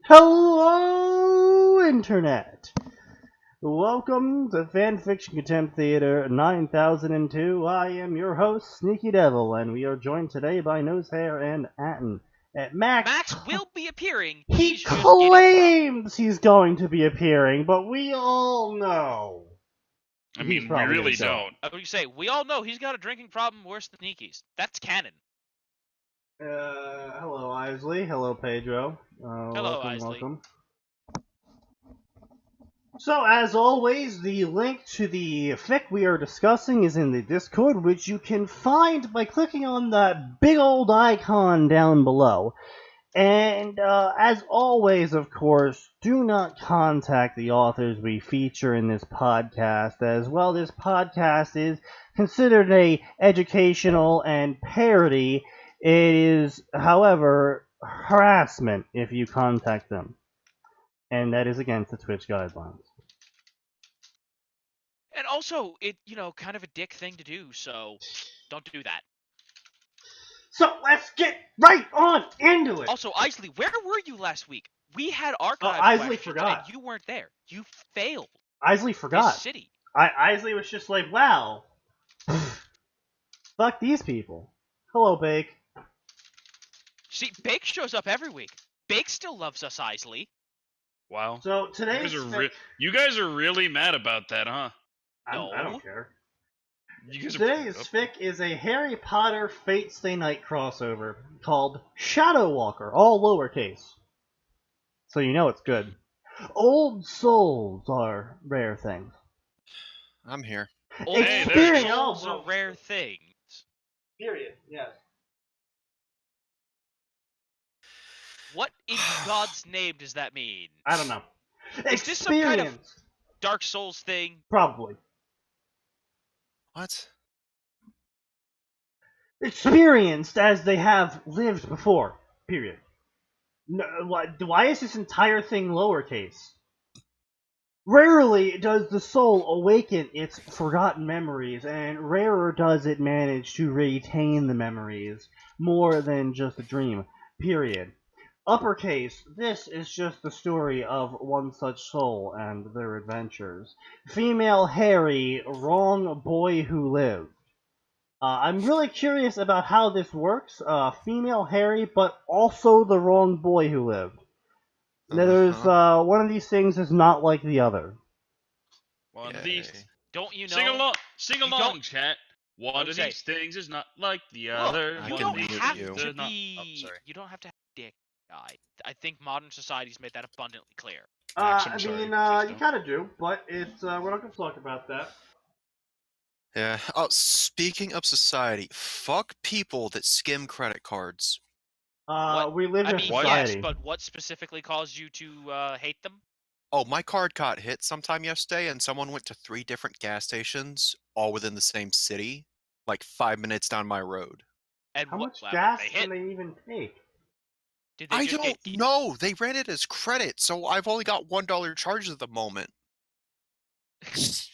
Hello, Internet! Welcome to Fanfiction Contempt Theater 9002. I am your host, SneakyDevil, and we are joined today by Nosehair and Atin. Max will be appearing. He He's just claims he's going to be appearing, but we all know. I mean, we really don't. I would say we all know he's got a drinking problem worse than Sneaky's. That's canon. Hello, Isley. Hello, Pedro. Hello, Isley. Welcome. So, as always, the link to the fic we are discussing is in the Discord, which you can find by clicking on that big old icon down below. And, as always, of course, do not contact the authors we feature in this podcast, as well, this podcast is considered a educational and parody. It is, however, harassment if you contact them. And that is against the Twitch guidelines. And also, kind of a dick thing to do, so don't do that. So let's get right on into it. Also, Isley, where were you last week? We had archive Isley questions, forgot. and you weren't there. You failed. Isley forgot. This city. Isley was just like, wow. Fuck these people. Hello, Bake. See, Bake shows up every week. Bake still loves us, Isley. Wow. So today's you guys are really mad about that, huh? I don't care. Today's fic is a Harry Potter Fate Stay Night crossover called Shadow Walker, all lowercase. So you know it's good. Old souls are rare things. I'm here. Old souls are rare things. Period. Yes. What in God's name does that mean? I don't know. Is this some kind of Dark Souls thing? Probably. What? Experienced as they have lived before. Period. No, why is this entire thing lowercase? Rarely does the soul awaken its forgotten memories, and rarer does it manage to retain the memories more than just a dream. Period. Uppercase, this is just the story of one such soul and their adventures. Female Harry, wrong boy who lived. I'm really curious about how this works. Female Harry, but also the wrong boy who lived. There's one of these things is not like the other. One of these. Don't you know? Sing along, chat. One of these things is not like the other. You don't have to be. Oh, sorry. You don't have to have a dick. I think modern society's made that abundantly clear. You kind of do, but it's we're not going to talk about that. Yeah. Oh, speaking of society, fuck people that skim credit cards. We live in society. Yes, but what specifically caused you to hate them? Oh, my card got hit sometime yesterday, and someone went to 3 different gas stations, all within the same city, like 5 minutes down my road. And how much gas can they even take? I don't know. They ran it as credit, so I've only got $1 charges at the moment.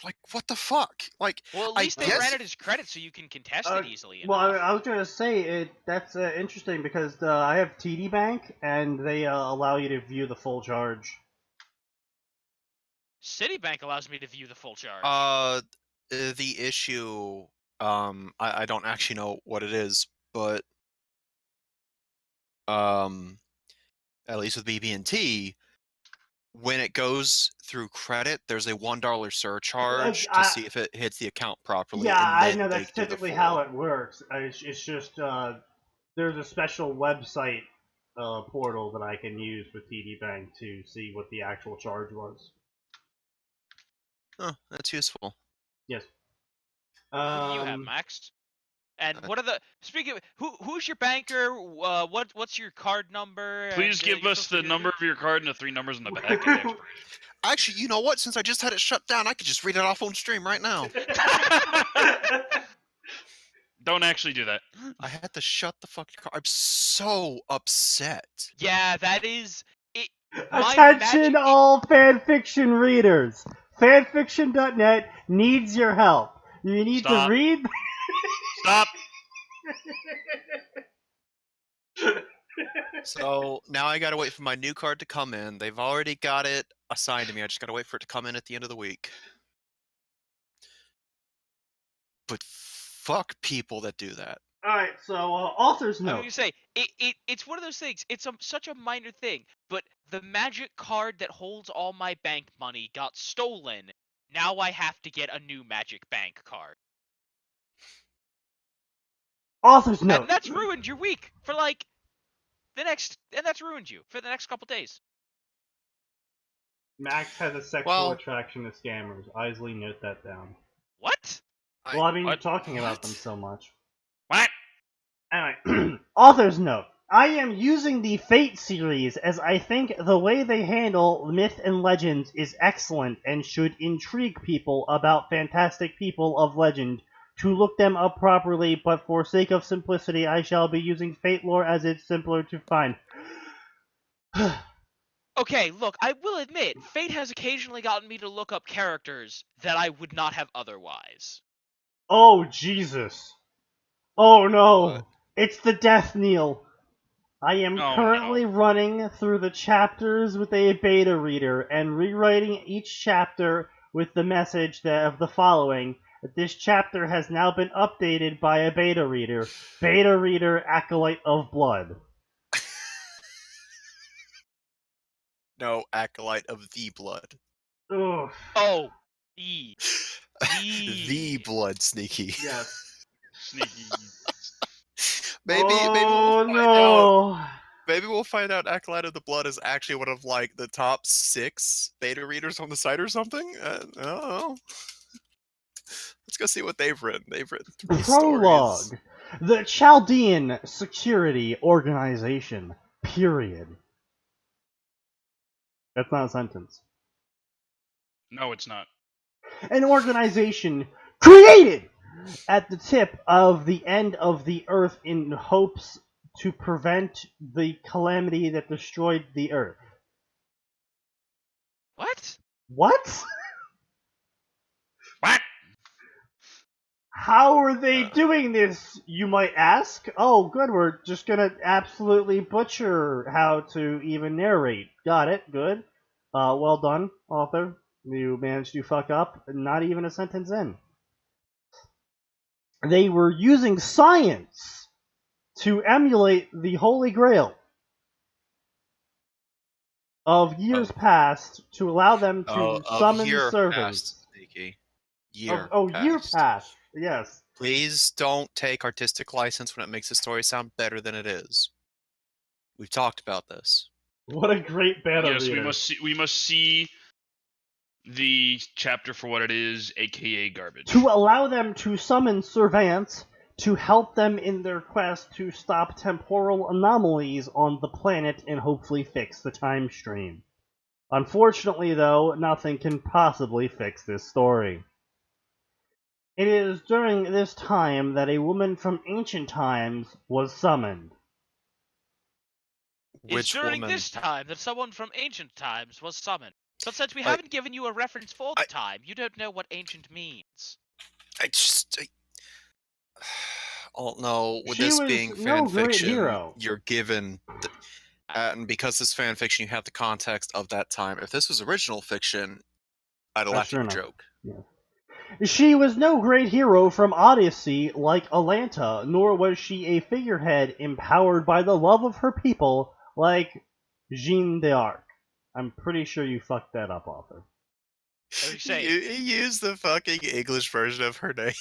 Like, what the fuck? Like, well, at least they ran it as credit, so you can contest it easily. Well, I was gonna say that's interesting because I have TD Bank, and they allow you to view the full charge. Citibank allows me to view the full charge. The issue, I don't actually know what it is, but at least with BB&T, when it goes through credit, there's a $1 surcharge to see if it hits the account properly. Yeah, I know that's typically how it works. It's just there's a special website portal that I can use with TD Bank to see what the actual charge was. Oh, that's useful. Yes. Who do you have, Max? And what are the speaking of who's your banker? What's your card number? Please give us the number of your card and the 3 numbers in the back. Actually, you know what? Since I just had it shut down, I could just read it off on stream right now. Don't actually do that. I had to shut the fucking car. I'm so upset. Yeah, that is it. Attention, all fanfiction readers! Fanfiction.net needs your help. You need to read. Stop. So now I gotta wait for my new card to come in. They've already got it assigned to me. I just gotta wait for it to come in at the end of the week. But fuck people that do that. Alright, so author's note. I'm gonna say it's one of those things. It's such a minor thing, but the magic card that holds all my bank money got stolen. Now I have to get a new magic bank card. Author's note. And that's ruined your week for like that's ruined you for the next couple days. Max has a sexual attraction to scammers. Isley, note that down. What? Well, I mean, you're talking about them so much. What? Anyway, author's note. I am using the Fate series as I think the way they handle myth and legends is excellent and should intrigue people about fantastic people of legend to look them up properly, but for sake of simplicity I shall be using Fate lore as it's simpler to find. Okay, look, I will admit, Fate has occasionally gotten me to look up characters that I would not have otherwise. Oh, Jesus. Oh, no. What? It's the Death Kneel. I am currently running through the chapters with a beta reader and rewriting each chapter with the message of the following. This chapter has now been updated by a beta reader. Beta reader, Acolyte of Blood. No, Acolyte of the Blood. Ugh. Oh, The Blood, Sneaky. Yes. Sneaky. Maybe we'll find out. Maybe we'll find out Acolyte of the Blood is actually one of like the top 6 beta readers on the site or something. I don't know. Let's go see what they've written. They've written 3 Prologue. stories. The Chaldean Security Organization. Period. That's not a sentence. No, it's not. An organization created at the tip of the end of the Earth in hopes to prevent the calamity that destroyed the Earth. what? What? What? How are they doing this, you might ask? Oh, good, we're just gonna absolutely butcher how to even narrate. Got it, good. Well done, author. You managed to fuck up, not even a sentence in. They were using science to emulate the Holy Grail of years past to allow them to summon servants. Year past. Yes. Please don't take artistic license when it makes the story sound better than it is. We've talked about this. What a great beta Yes, reader. we must see the chapter for what it is, aka garbage. To allow them to summon servants to help them in their quest to stop temporal anomalies on the planet and hopefully fix the time stream. Unfortunately, though, nothing can possibly fix this story. It is during this time that a woman from ancient times was summoned. It's during this time that someone from ancient times was summoned. But since we haven't given you a reference for the time, you don't know what ancient means. Oh no, with She this was being no great fanfiction, hero. you're given, and because this fanfiction, you have the context of that time. If this was original fiction, I'd have laughed at your joke. Yeah. She was no great hero from Odyssey like Atlanta, nor was she a figurehead empowered by the love of her people like Jeanne d'Arc. I'm pretty sure you fucked that up, author. You used the fucking English version of her name,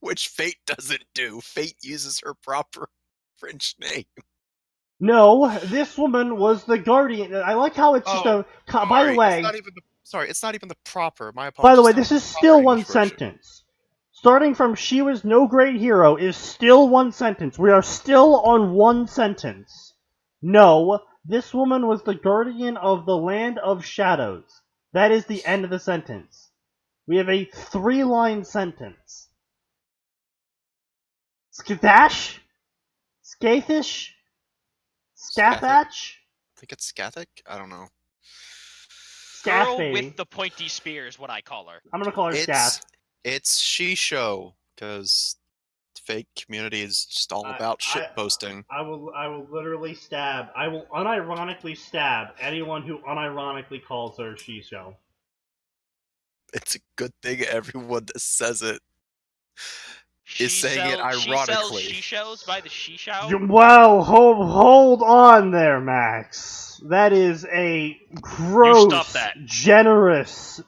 which Fate doesn't do. Fate uses her proper French name. No, this woman was the guardian. I like how it's just a... By the way... It's not even the proper. My apologies. By the way, this is still one sentence. Starting from she was no great hero is still one sentence. We are still on one sentence. No, this woman was the guardian of the land of shadows. That is the end of the sentence. We have a 3-line sentence. Skadash? Scathish? Scathach? I think it's Scathic? I don't know. Girl with the pointy spear is what I call her. I'm gonna call her Scath. It's she show, because fake community is just all about shit posting. I will literally stab. I will unironically stab anyone who unironically calls her she-show. It's a good thing everyone that says it is saying it ironically. She sells she-shells by the she-show? Well, hold on there, Max. That is a gross, generous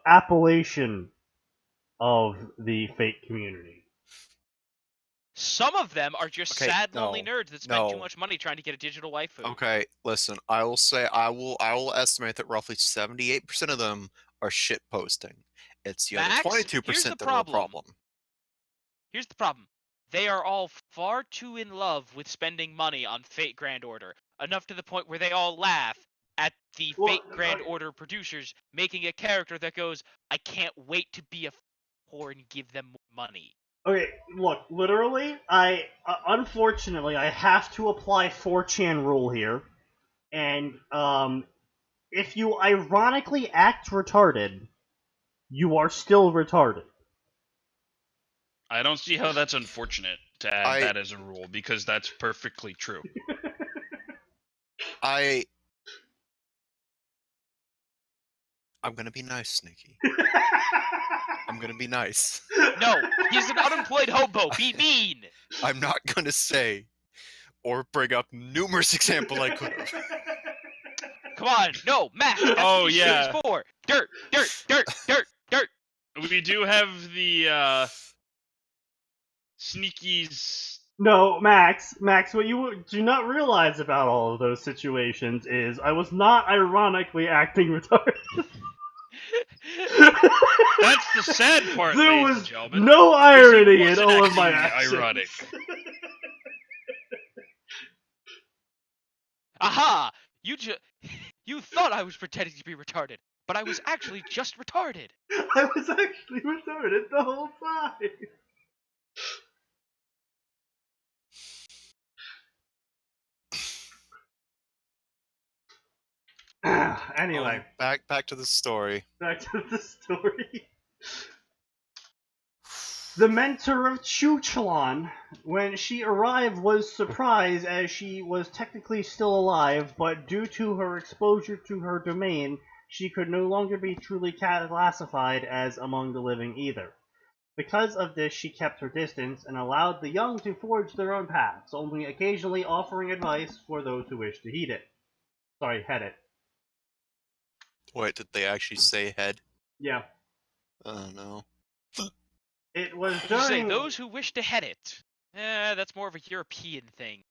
appellation of the fake community. Some of them are just sad, lonely nerds that spend too much money trying to get a digital waifu. Okay, listen. I will say I will estimate that roughly 78% of them are shit posting. It's the other 22% that are a problem. Here's the problem. They are all far too in love with spending money on Fate Grand Order, enough to the point where they all laugh at the Fate Grand Order producers making a character that goes, I can't wait to be a whore and give them more money. Okay, look, literally, unfortunately, I have to apply 4chan rule here, and, if you ironically act retarded, you are still retarded. I don't see how that's unfortunate to add that as a rule, because that's perfectly true. I'm gonna be nice, Sneaky. I'm gonna be nice. No, he's an unemployed hobo. Be mean. I'm not gonna say or bring up numerous examples I could have. Come on, no, Matt. That's what this shit is for. Dirt, dirt, dirt, dirt, dirt. We do have the Sneaky's. No, Max, what you do not realize about all of those situations is I was not ironically acting retarded. That's the sad part, there ladies was and gentlemen. No irony in all of my actions. Ironic. Aha! You thought I was pretending to be retarded, but I was actually just retarded. I was actually retarded the whole time. Anyway, back to the story. The mentor of Chuchlan, when she arrived, was surprised as she was technically still alive, but due to her exposure to her domain, she could no longer be truly classified as among the living either. Because of this, she kept her distance and allowed the young to forge their own paths, only occasionally offering advice for those who wish to heed it. Sorry, head it. Wait, did they actually say head? Yeah. Oh, no. It was during... You say those who wish to head it. That's more of a European thing.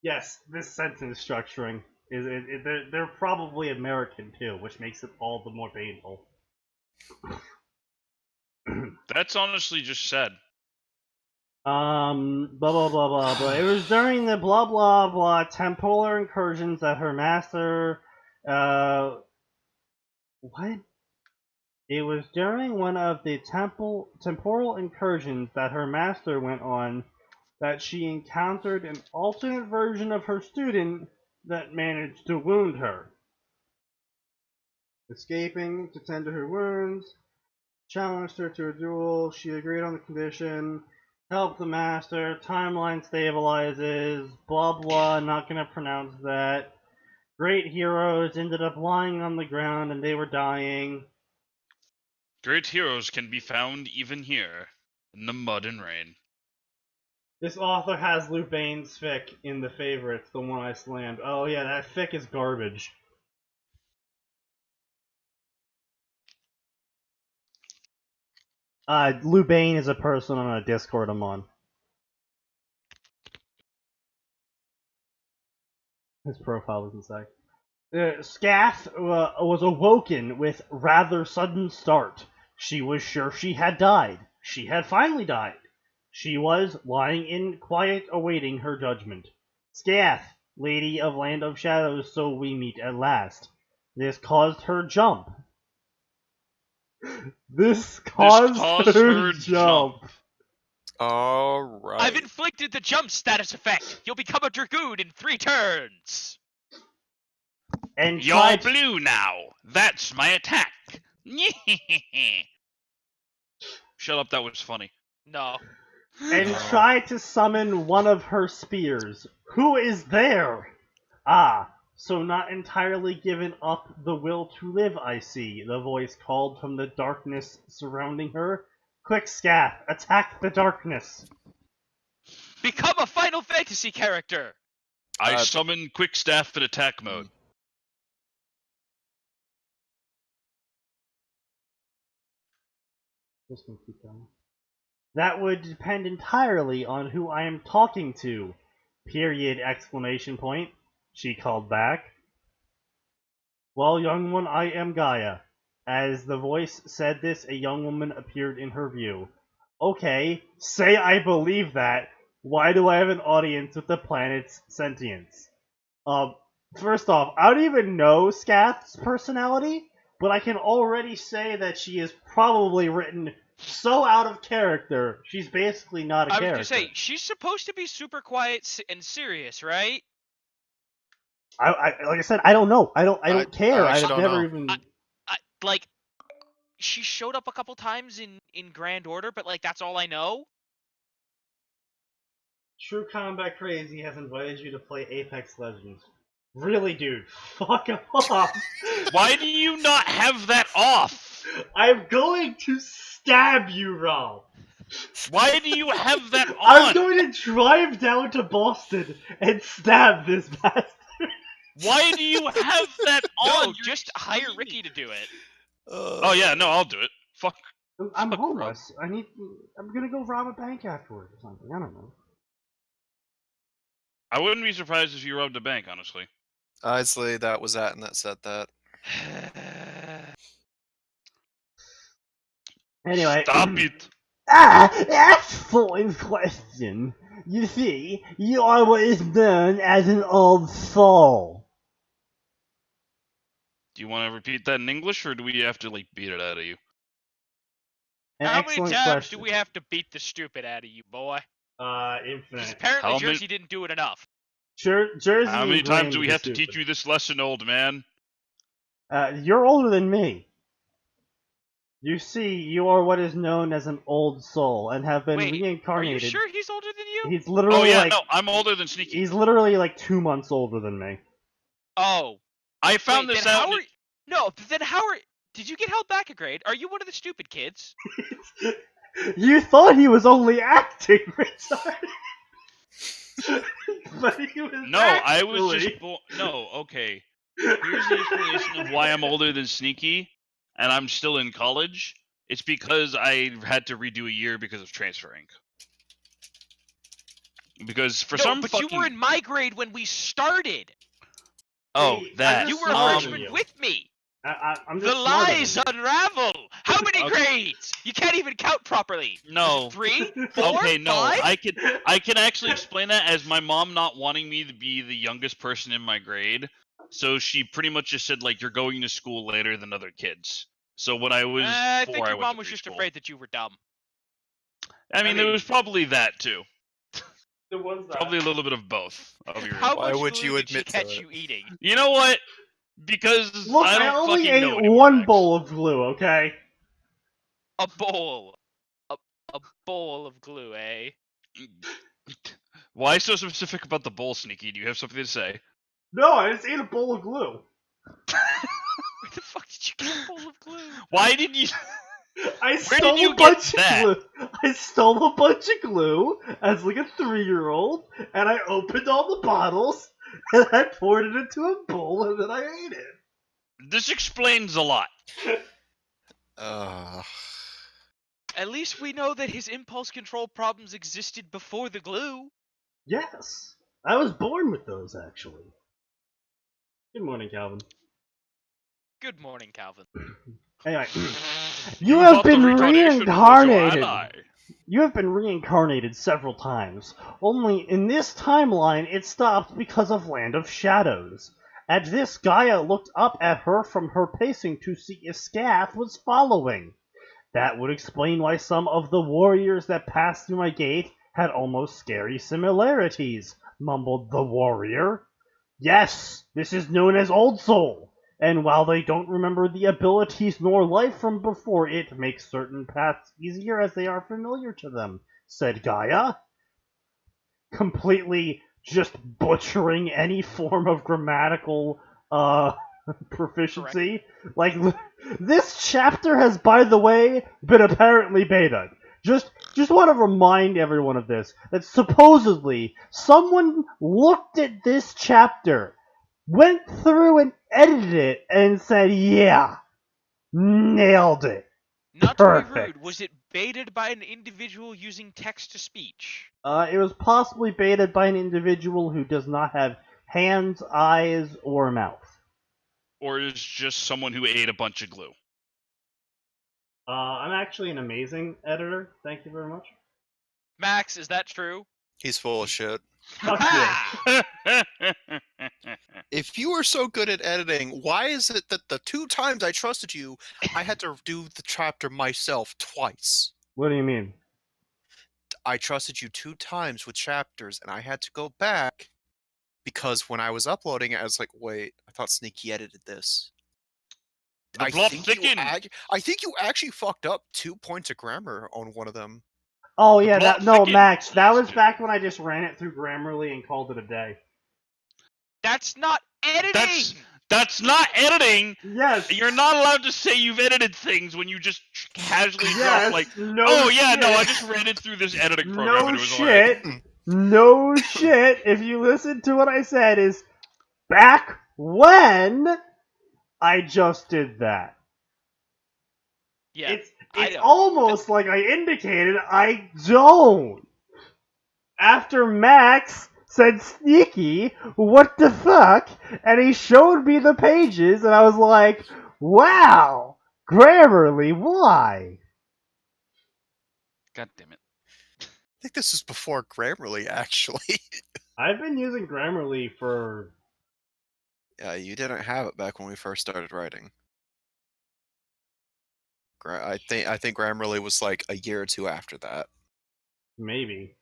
Yes, this sentence structuring they're probably American too, which makes it all the more painful. That's honestly just sad. Blah blah blah blah blah. It was during the blah blah blah temporal incursions that her master, what? It was during one of the temporal incursions that her master went on that she encountered an alternate version of her student that managed to wound her. Escaping to tend to her wounds, challenged her to a duel, she agreed on the condition, helped the master, timeline stabilizes, blah blah, not gonna pronounce that. Great heroes ended up lying on the ground and they were dying. Great heroes can be found even here, in the mud and rain. This author has Lubane's fic in the favorites, the one I slammed. Oh yeah, that fic is garbage. Lubane is a person on a Discord I'm on. His profile doesn't say. Scath was awoken with rather sudden start. She was sure she had died. She had finally died. She was lying in quiet awaiting her judgment. Scath, Lady of Land of Shadows, so we meet at last. This caused her jump. This caused her jump. Alright. I've inflicted the jump status effect. You'll become a Dragoon in 3 turns. And you're blue now. That's my attack. Shut up, that was funny. No. And try to summon one of her spears. Who is there? Ah, so not entirely given up the will to live, I see, the voice called from the darkness surrounding her. Quick, Scath, attack the darkness. Become a Final Fantasy character! I summon Quick Staff in attack mode. This one keep going. That would depend entirely on who I am talking to. Period, exclamation point. She called back. Well, young one, I am Gaia. As the voice said this, a young woman appeared in her view. Okay, say I believe that. Why do I have an audience with the planet's sentience? First off, I don't even know Scath's personality, but I can already say that she is probably written so out of character, she's basically not a character. I was gonna say, she's supposed to be super quiet and serious, right? Like I said, I don't know. I don't care. I've never even... like, she showed up a couple times in Grand Order, but, like, that's all I know. True Combat Crazy has invited you to play Apex Legends. Really, dude? Fuck off! Why do you not have that off? I'm going to stab you, Rob! Why do you have that on? I'm going to drive down to Boston and stab this bastard! Why do you have that on? No, just hire Ricky to do it. Oh yeah, no, I'll do it. Fuck. I'm homeless. I'm gonna go rob a bank afterwards or something. I don't know. I wouldn't be surprised if you robbed a bank, honestly. Honestly, that was Atin that said that. Anyway. Stop it! That's fine question. You see, you are what is known as an old soul. Do you want to repeat that in English, or do we have to, like, beat it out of you? How many times do we have to beat the stupid out of you, boy? Infinite. Because apparently Jersey didn't do it enough. Jersey. How many times do we have to teach you this lesson, old man? You're older than me. You see, you are what is known as an old soul, and have been reincarnated. Are you sure he's older than you? He's literally no, I'm older than Sneaky. He's literally like 2 months older than me. Oh. I found this out. Did you get held back a grade? Are you one of the stupid kids? You thought he was only acting, Richard. But he was I was just no, okay. Here's the explanation of why I'm older than Sneaky, and I'm still in college. It's because I had to redo a year because of transferring. Because for some but you were in my grade when we started. Oh, that. You were a freshman with me. I'm the lies unravel. How many grades? You can't even count properly. No. 3, 4, okay, no. 5? I can actually explain that as my mom not wanting me to be the youngest person in my grade. So she pretty much just said, like, you're going to school later than other kids. So when I was I think your mom was just afraid that you were dumb. I mean, it was probably that too. There was that. Probably a little bit of both. Why would you admit to catch it? you eating? You know what? Because look, I don't I only fucking know ate anymore, one Max. bowl of glue, okay? A bowl. A bowl of glue, eh? Why so specific about the bowl, Sneaky? Do you have something to say? No, I just ate a bowl of glue. Where the fuck did you get a bowl of glue? Why did you... I stole a bunch of glue. I stole a bunch of glue as like a 3-year-old, and I opened all the bottles, and I poured it into a bowl, and then I ate it. This explains a lot. At least we know that his impulse control problems existed before the glue. Yes. I was born with those, actually. Good morning, Calvin. Good morning, Calvin. Anyway, you have been reincarnated. You have been reincarnated several times. Only in this timeline, it stopped because of Land of Shadows. At this, Gaia looked up at her from her pacing to see if Scath was following. That would explain why some of the warriors that passed through my gate had almost scary similarities, mumbled the warrior. Yes, this is known as Old Soul. And while they don't remember the abilities nor life from before, it makes certain paths easier as they are familiar to them, said Gaia. Completely just butchering any form of grammatical proficiency. Correct. Like, this chapter has, by the way, been apparently beta. Just want to remind everyone of this, that supposedly someone looked at this chapter, went through and edited it, and said, yeah, nailed it. Not to be Perfect. rude, was it baited by an individual using text-to-speech? It was possibly baited by an individual who does not have hands, eyes, or mouth. Or is just someone who ate a bunch of glue. I'm actually an amazing editor. Thank you very much. Max, is that true? He's full of shit. Fuck you. If you were so good at editing, why is it that the 2 times I trusted you, I had to do the chapter myself twice? What do you mean? I trusted you 2 times with chapters, and I had to go back because when I was uploading it, I was like, wait, I thought Sneaky edited this. The I plot think thickens. I think you actually fucked up 2 points of grammar on one of them. Oh, The yeah, plot no, thickens, Max, that was dude. back when I just ran it through Grammarly and called it a day. That's not editing! That's not editing! Yes! You're not allowed to say you've edited things when you just casually Yes, drop like, no oh yeah, shit. no, I just ran it through this editing program No and it was shit. alright. No shit. If you listen to what I said, is back when I just did that. Yeah, It's I don't. almost like I indicated I don't. After Max said Sneaky, what the fuck? And he showed me the pages, and I was like, wow, Grammarly, why? God damn it. I think this is before Grammarly, actually. I've been using Grammarly for... Yeah, you didn't have it back when we first started writing. I think Grammarly was like a year or 2 after that. Maybe.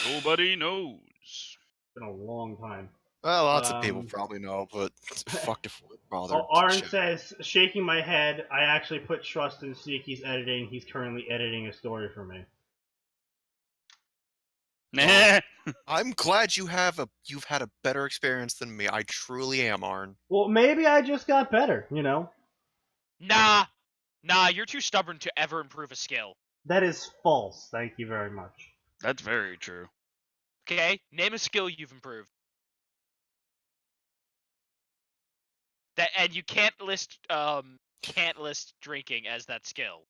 Nobody knows. It's been a long time. Well, lots of people probably know, but fuck if we bother. Arn says, shaking my head, I actually put trust in Sneaky's editing. He's currently editing a story for me. Nah. I'm glad you've had a better experience than me. I truly am, Arn. Well, maybe I just got better, you know? Nah, you're too stubborn to ever improve a skill. That is false. Thank you very much. That's very true. Okay, name a skill you've improved. And you can't list drinking as that skill.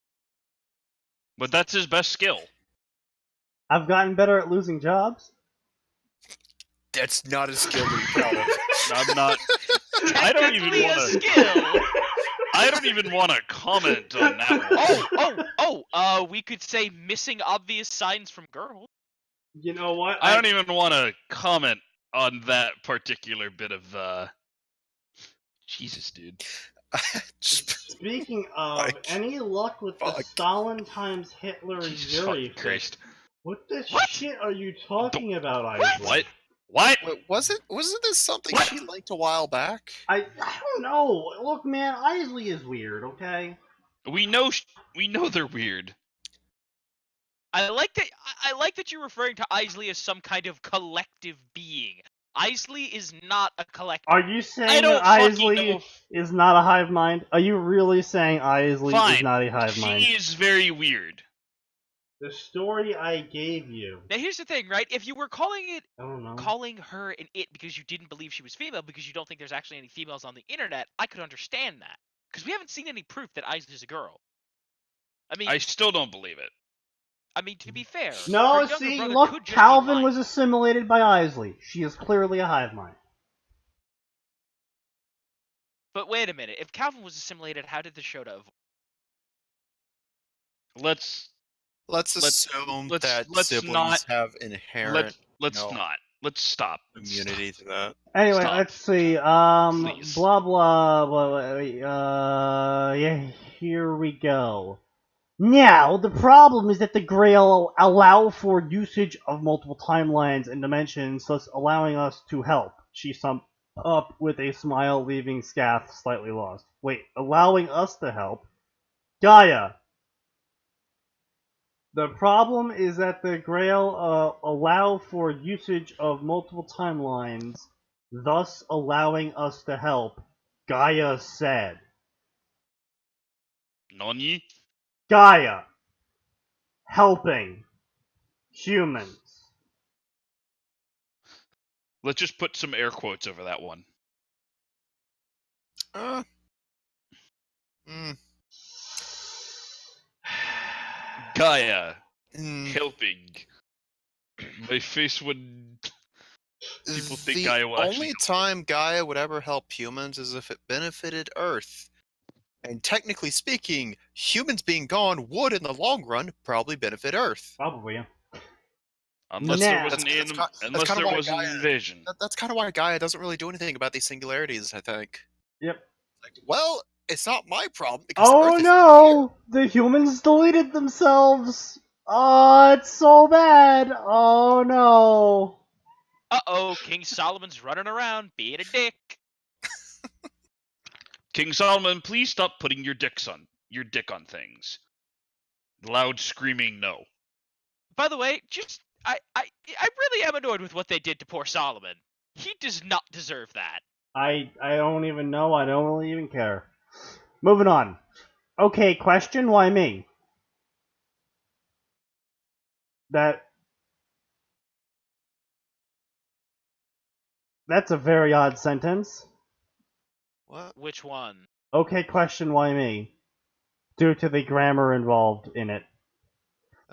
But that's his best skill. I've gotten better at losing jobs. That's not a skill to be proud of. I'm not. I don't even Technically want a to. skill. I don't even want to comment on that one. We could say missing obvious signs from girls. You know what? I don't even want to comment on that particular bit of. Jesus, dude. Speaking of, any luck with the Stalin times Hitler and Jesus Yuri? fucking Christ. What the What? shit are you talking about, Isaac? What? Wait, wasn't this something What? she liked a while back? I don't know. Look, man, Isley is weird, okay? We know they're weird. I like that you're referring to Isley as some kind of collective being. Isley is not a collective. Are you I saying don't that fucking Isley know. is not a hive mind? Are you really saying Isley Fine. is not a hive mind? She is very weird. The story I gave you. Now here's the thing, right? If you were calling her an it because you didn't believe she was female because you don't think there's actually any females on the internet, I could understand that. Because we haven't seen any proof that Isley's a girl. I still don't believe it. I mean, to be fair. No, her younger see, brother look, could just be Calvin lying. was assimilated by Isley. She is clearly a hive mind. But wait a minute. If Calvin was assimilated, how did the show evolve? Let's assume that let's siblings not- have inherent let's not. Let's stop. immunity to that. Anyway, Stop. let's see. Please. Blah blah. Yeah, here we go. Now, the problem is that the Grail allow for usage of multiple timelines and dimensions, thus allowing us to help. up with a smile, leaving Scath slightly lost. Wait, allowing us to help? Gaia! The problem is that the Grail allow for usage of multiple timelines, thus allowing us to help. Gaia said. Nani? Gaia. Helping. Humans. Let's just put some air quotes over that one. Gaia. Helping. My face would... People think Gaia will actually... The only time Gaia would ever help humans is if it benefited Earth. And technically speaking, humans being gone would, in the long run, probably benefit Earth. Probably, yeah. Unless there was an invasion. That's kind of why Gaia doesn't really do anything about these singularities, I think. Yep. Like, well, it's not my problem. Because Oh no! The humans deleted themselves! Oh, it's so bad! Oh no! Uh-oh, King Solomon's running around being a dick. King Solomon, please stop putting your dick on things. Loud screaming no. By the way, I really am annoyed with what they did to poor Solomon. He does not deserve that. I don't even know. I don't really even care. Moving on. Okay, question, why me? That's a very odd sentence. What? Which one? Okay, question, why me? Due to the grammar involved in it.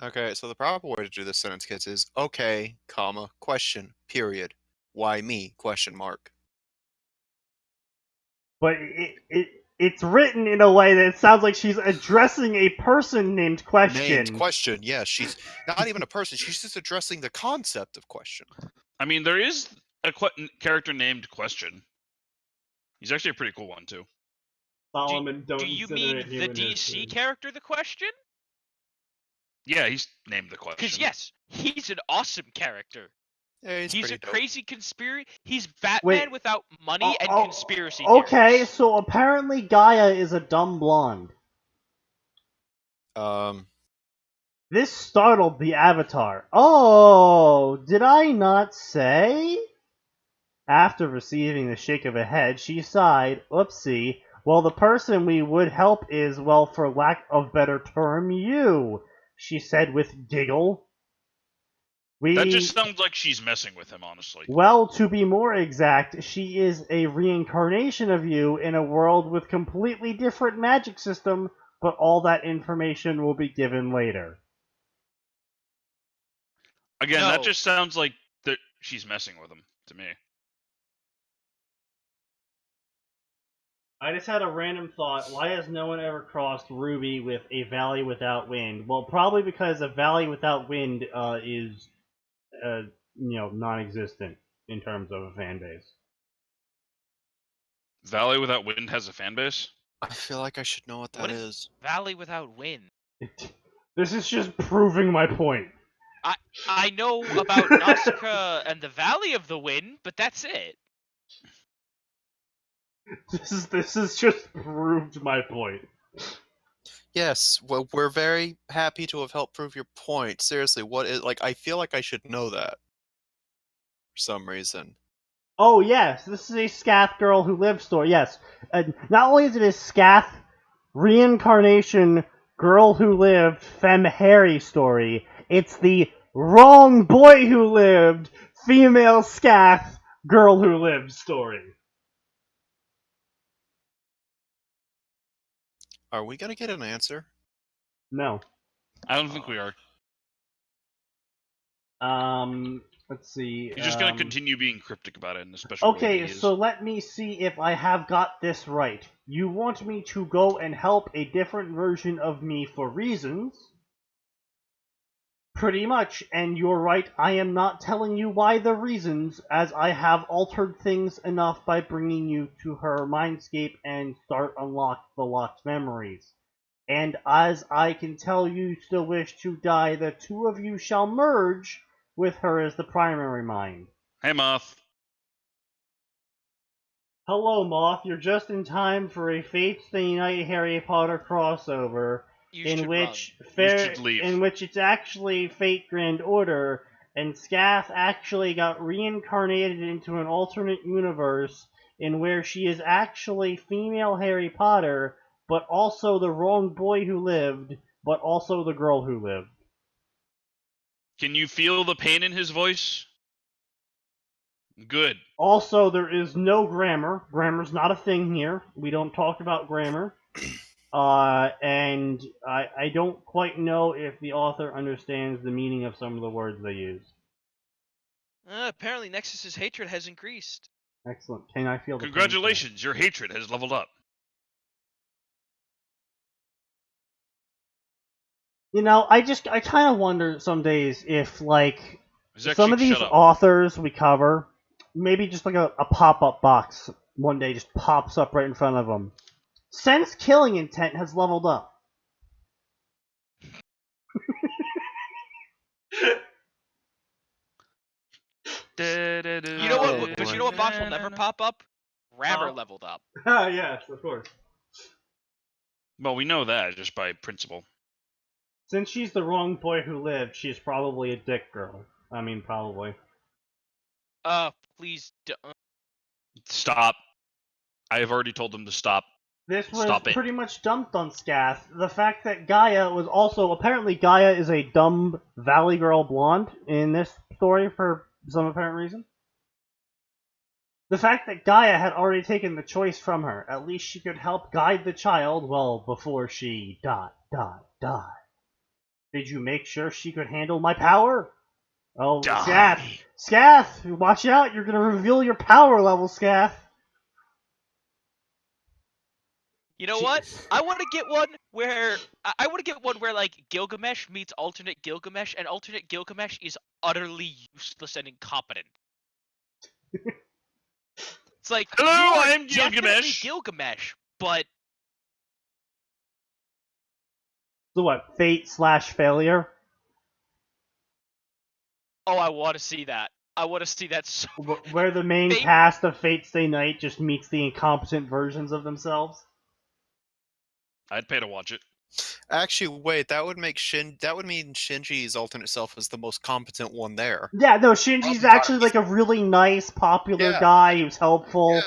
Okay, so the proper way to do this sentence, kids, is okay, comma, question, period. Why me? Question mark. But it's written in a way that sounds like she's addressing a person named Question. Named Question, yeah. She's not even a person. She's just addressing the concept of question. I mean, there is a character named Question. He's actually a pretty cool one, too. Solomon, do you mean the DC character, the Question? Yeah, he's named the Question. Because yes, he's an awesome character. Yeah, he's a dope. Crazy conspiracy. He's Batman without money and conspiracy. Okay, theories. so apparently Gaia is a dumb blonde. This startled the Avatar. Oh, did I not say? After receiving the shake of a head, she sighed. Oopsie. Well, the person we would help is, well, for lack of better term, you, she said with giggle. That just sounds like she's messing with him, honestly. Well, to be more exact, she is a reincarnation of you in a world with completely different magic system, but all that information will be given later. Again, that just sounds like she's messing with him, to me. I just had a random thought. Why has no one ever crossed Ruby with a valley without wind? Well, probably because a valley without wind is... non-existent in terms of a fan base. Valley Without Wind has a fan base? I feel like I should know what that is. Valley Without Wind. This is just proving my point. I know about Nausicaa and the Valley of the Wind, but that's it. This is just proved my point. Yes, well, we're very happy to have helped prove your point. Seriously, what is, like, I feel like I should know that. For some reason. Oh, yes, this is a Scath Girl Who Lives story, yes. Not only is it a Scath reincarnation Girl Who Lived Femme Harry story, it's the Wrong Boy Who Lived Female Scath Girl Who Lived story. Are we gonna get an answer? No. I don't think we are. Let's see. You're just gonna continue being cryptic about it in the special way. Okay, so let me see if I have got this right. You want me to go and help a different version of me for reasons? Pretty much, and you're right, I am not telling you why the reasons, as I have altered things enough by bringing you to her mindscape and start unlock the locked memories. And as I can tell you still wish to die, the two of you shall merge with her as the primary mind. Hey, Moth. Hello, Moth. You're just in time for a Fates Stay Night Harry Potter crossover in which it's actually Fate Grand Order, and Scath actually got reincarnated into an alternate universe in where she is actually female Harry Potter, but also the wrong boy who lived, but also the girl who lived. Can you feel the pain in his voice? Good. Also, there is no grammar. Grammar's not a thing here. We don't talk about grammar. And I don't quite know if the author understands the meaning of some of the words they use. Apparently Nexus's hatred has increased. Excellent. Can I feel the Congratulations, your hatred has leveled up. You know, I kind of wonder some days if, like, Zek, some of these authors we cover, maybe just like a pop-up box one day just pops up right in front of them. Sense killing intent has leveled up. You know what? But you know what box will never pop up? Grammar leveled up. Yes, of course. Well, we know that just by principle. Since she's the wrong boy who lived, she's probably a dick girl. I mean, probably. Please Stop. I have already told them to stop. This was pretty much dumped on Scath. The fact that Gaia was also... Apparently Gaia is a dumb Valley Girl blonde in this story for some apparent reason. The fact that Gaia had already taken the choice from her. At least she could help guide the child, well, before she died. Did you make sure she could handle my power? Oh, Scath! Scath! Watch out, you're gonna reveal your power level, Scath! You know what? I want to get one where like Gilgamesh meets alternate Gilgamesh, and alternate Gilgamesh is utterly useless and incompetent. It's like, hello, I am Gilgamesh. Gilgamesh, but so what? Fate/failure? Oh, I want to see that. I want to see that so... Where the main cast of Fate Stay Night just meets the incompetent versions of themselves? I'd pay to watch it. Actually, wait, that would mean Shinji's alternate self is the most competent one there. Yeah, no, Shinji's actually like a really nice, popular guy who's helpful.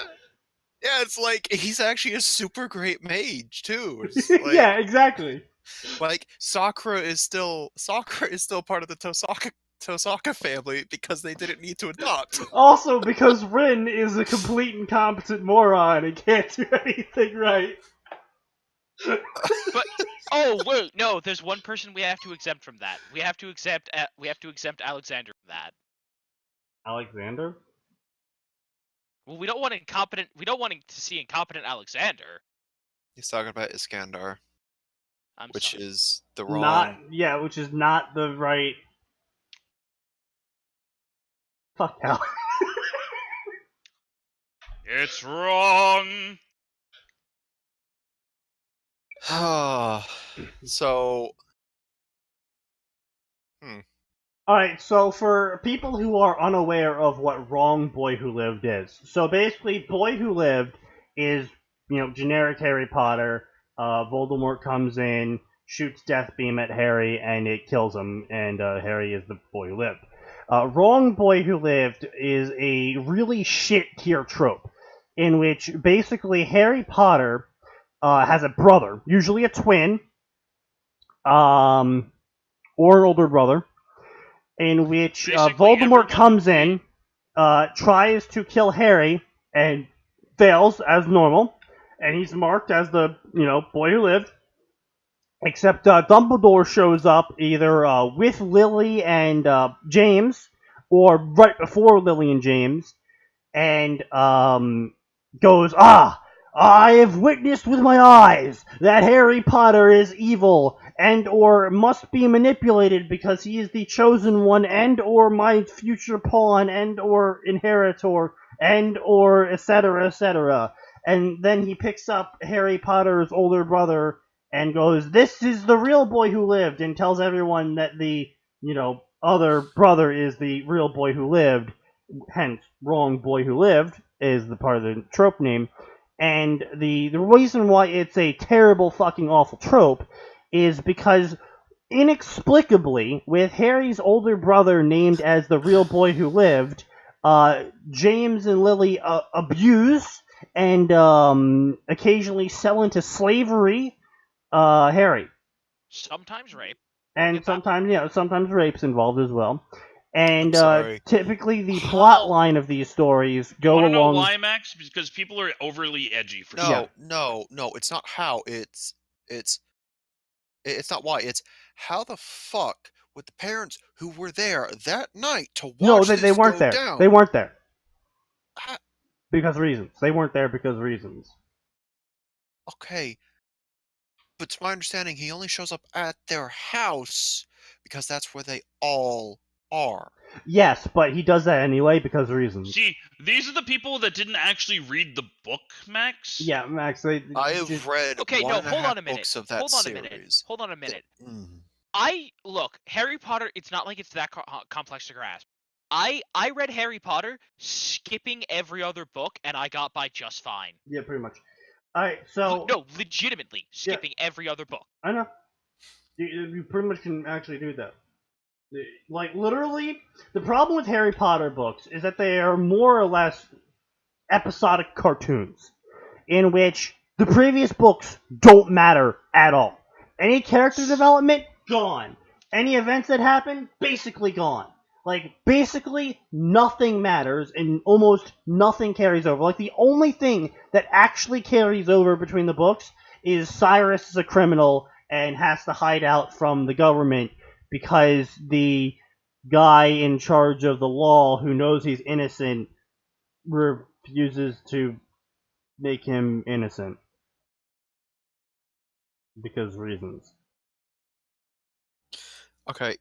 Yeah, it's like, he's actually a super great mage, too. Like, yeah, exactly. Like, Sakura is still part of the Tosaka family because they didn't need to adopt. Also, because Rin is a complete incompetent moron and can't do anything right. But oh wait, no, there's one person we have to exempt from that. We have to exempt Alexander from that. Alexander? Well, we don't want to see incompetent Alexander. He's talking about Iskandar. Which is the wrong... which is not the right... Fuck hell. It's wrong! So... Alright, so for people who are unaware of what Wrong Boy Who Lived is, so basically, Boy Who Lived is, generic Harry Potter. Voldemort comes in, shoots Death Beam at Harry, and it kills him, and Harry is the boy who lived. Wrong Boy Who Lived is a really shit tier trope, in which basically Harry Potter has a brother, usually a twin, or an older brother, in which Voldemort comes in, tries to kill Harry, and fails as normal. And he's marked as the, boy who lived. Except Dumbledore shows up either with Lily and James, or right before Lily and James, and goes, I have witnessed with my eyes that Harry Potter is evil, and or must be manipulated because he is the chosen one, and or my future pawn, and or inheritor, and or etc., etc., and then he picks up Harry Potter's older brother and goes, this is the real boy who lived, and tells everyone that the, other brother is the real boy who lived, hence, Wrong Boy Who Lived, is the part of the trope name. And the reason why it's a terrible fucking awful trope is because inexplicably, with Harry's older brother named as the real boy who lived, James and Lily abuse and occasionally sell into slavery Harry. Sometimes rape. And sometimes rape's involved as well. And typically the How? plot line of these stories go You wanna along. know why, Max? Because people are overly edgy for No, it's not how. It's not why. It's how the fuck would the parents who were there that night to watch No, this they weren't go there. down? They weren't there. Ha- Because reasons. They weren't there because reasons. Okay. But to my understanding, he only shows up at their house because that's where they all are. Yes, but he does that anyway because reasons. See, these are the people that didn't actually read the book, Max. Yeah, Max. I have read Okay, one no, and a hold half on a minute. books of that Hold on series. a minute. Hold on a minute. Mm. Look, Harry Potter, it's not like it's that complex to grasp. I read Harry Potter skipping every other book, and I got by just fine. Yeah, pretty much. Alright, so... No, legitimately, skipping every other book. I know. You pretty much can actually do that. Like, literally, the problem with Harry Potter books is that they are more or less episodic cartoons, in which the previous books don't matter at all. Any character development, gone. Any events that happen, basically gone. Like, basically, nothing matters, and almost nothing carries over. Like, the only thing that actually carries over between the books is Cyrus is a criminal and has to hide out from the government because the guy in charge of the law who knows he's innocent refuses to make him innocent. Because reasons. Okay,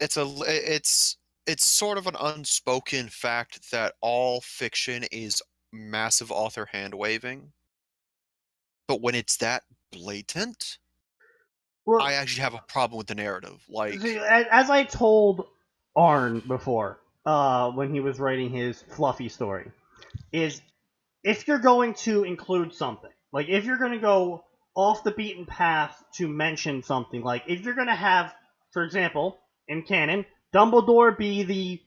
it's sort of an unspoken fact that all fiction is massive author hand waving. But when it's that blatant, Well, I actually have a problem with the narrative. Like, see, as I told Arn before, when he was writing his fluffy story, is if you're going to include something, like if you're going to go off the beaten path to mention something, like if you're going to have, for example, in canon, Dumbledore be the,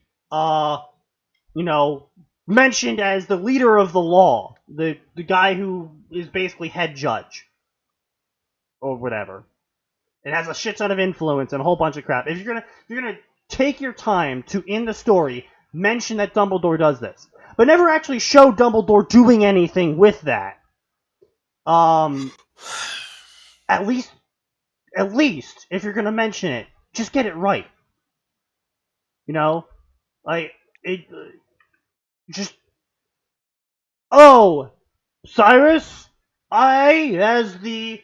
mentioned as the leader of the law, the guy who is basically head judge, or whatever. It has a shit ton of influence and a whole bunch of crap. If you're gonna take your time to, in the story, mention that Dumbledore does this, but never actually show Dumbledore doing anything with that. At least, if you're gonna mention it, just get it right. Oh, Cyrus, I, as the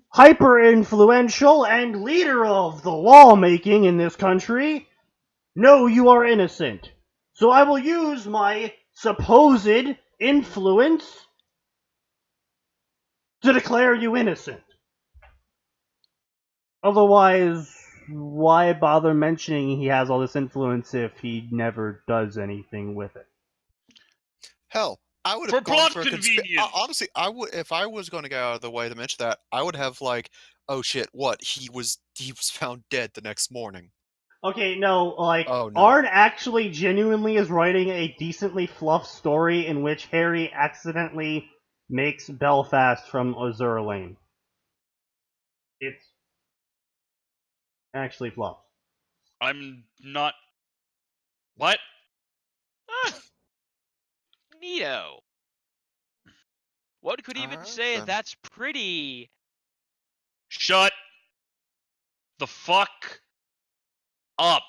hyper-influential and leader of the lawmaking in this country, know you are innocent. So I will use my supposed influence to declare you innocent. Otherwise, why bother mentioning he has all this influence if he never does anything with it? hell, I would For have gone plot for a convenience. honestly, I would, if I was going to go out of the way to mention that, I would have like, oh shit, what? He was found dead the next morning. Okay, no, like, Oh, no. Arn actually genuinely is writing a decently fluff story in which Harry accidentally makes Belfast from Azure Lane. It's actually fluff. I'm not. What? Neato. One could even Alright, say then. that's pretty... Shut the fuck up.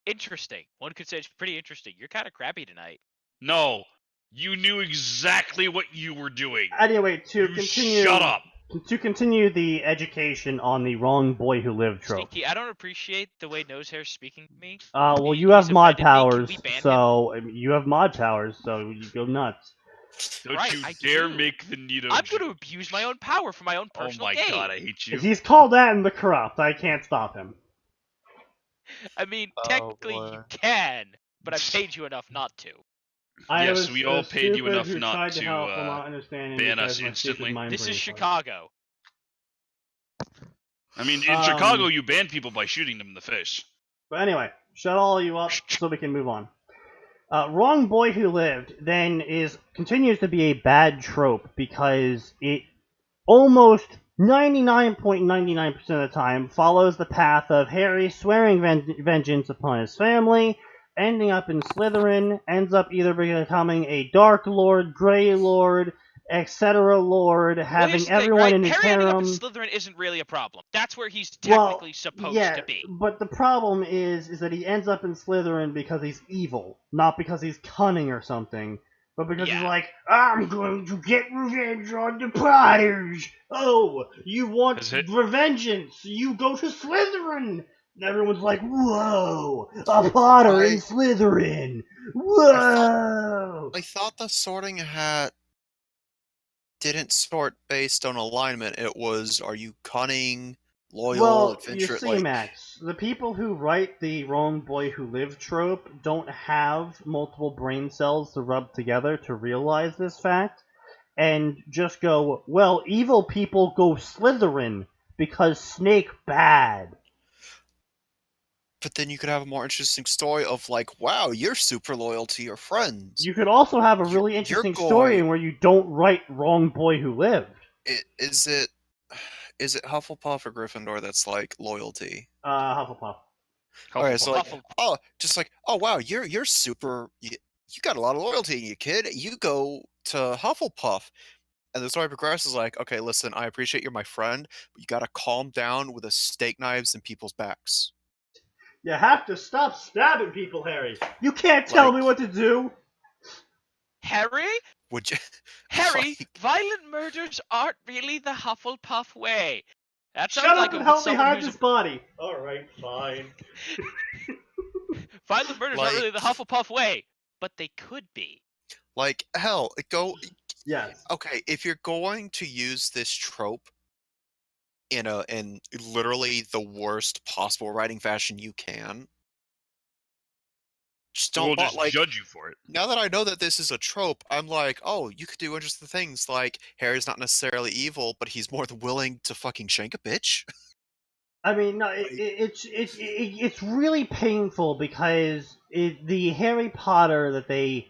interesting. One could say it's pretty interesting. You're kind of crappy tonight. No, you knew exactly what you were doing. Anyway, You shut up. To continue the education on the wrong boy who lived trope. Sneaky, I don't appreciate the way Nosehair's speaking to me. Well, you have He's mod offended me. Can powers, we ban him? so you have mod powers, so you go nuts. Don't Right, you I dare do. make the Nito I'm joke. going to abuse my own power for my own Oh personal my gain. god, I hate you. If he's called that in the corrupt, I can't stop him. I mean, Oh, technically boy. you can, but I paid you enough not to. Yes, we all paid you enough not tried to help while not understanding ban because us my stupid instantly. mind This brain is farted. Chicago. I mean, in Chicago, you ban people by shooting them in the face. But anyway, shut all you up so we can move on. Wrong Boy Who Lived then continues to be a bad trope because it almost 99.99% of the time follows the path of Harry swearing vengeance upon his family, ending up in Slytherin, ends up either becoming a Dark Lord, Grey Lord, etc. Lord, having everyone in his Harry ending up in harem. Slytherin isn't really a problem. That's where he's technically supposed to be. But the problem is that he ends up in Slytherin because he's evil, not because he's cunning or something, but because he's like, I'm going to get revenge on the Potters. Oh, you want revengeance? You go to Slytherin. And everyone's like, whoa, a Potter in Slytherin. Whoa. I thought the Sorting Hat didn't sort based on alignment. It was, are you cunning, loyal, adventurous? You see, Max, the people who write the Wrong Boy Who Lived trope don't have multiple brain cells to rub together to realize this fact, and just go, well, evil people go Slytherin because Snake bad. But then you could have a more interesting story of like, wow, you're super loyal to your friends. You could also have a really interesting story where you don't write Wrong Boy Who Lived. Is it Hufflepuff or Gryffindor that's like loyalty? Hufflepuff. Okay, so like, wow, you're super. You got a lot of loyalty in you, kid. You go to Hufflepuff, and the story progresses like, okay, listen, I appreciate you're my friend, but you gotta calm down with the steak knives in people's backs. You have to stop stabbing people, Harry. You can't tell me what to do. Harry? Would you? Harry, violent murders aren't really the Hufflepuff way. That sounds Shut like up and help me hide this body. All right, fine. Violent murders aren't really the Hufflepuff way, but they could be. Like, hell, Yes. Okay, if you're going to use this trope in literally the worst possible writing fashion you can, We'll just judge you for it. Now that I know that this is a trope, I'm like, oh, you could do interesting things like Harry's not necessarily evil, but he's more than willing to fucking shank a bitch. I mean, no, it's really painful because the Harry Potter that they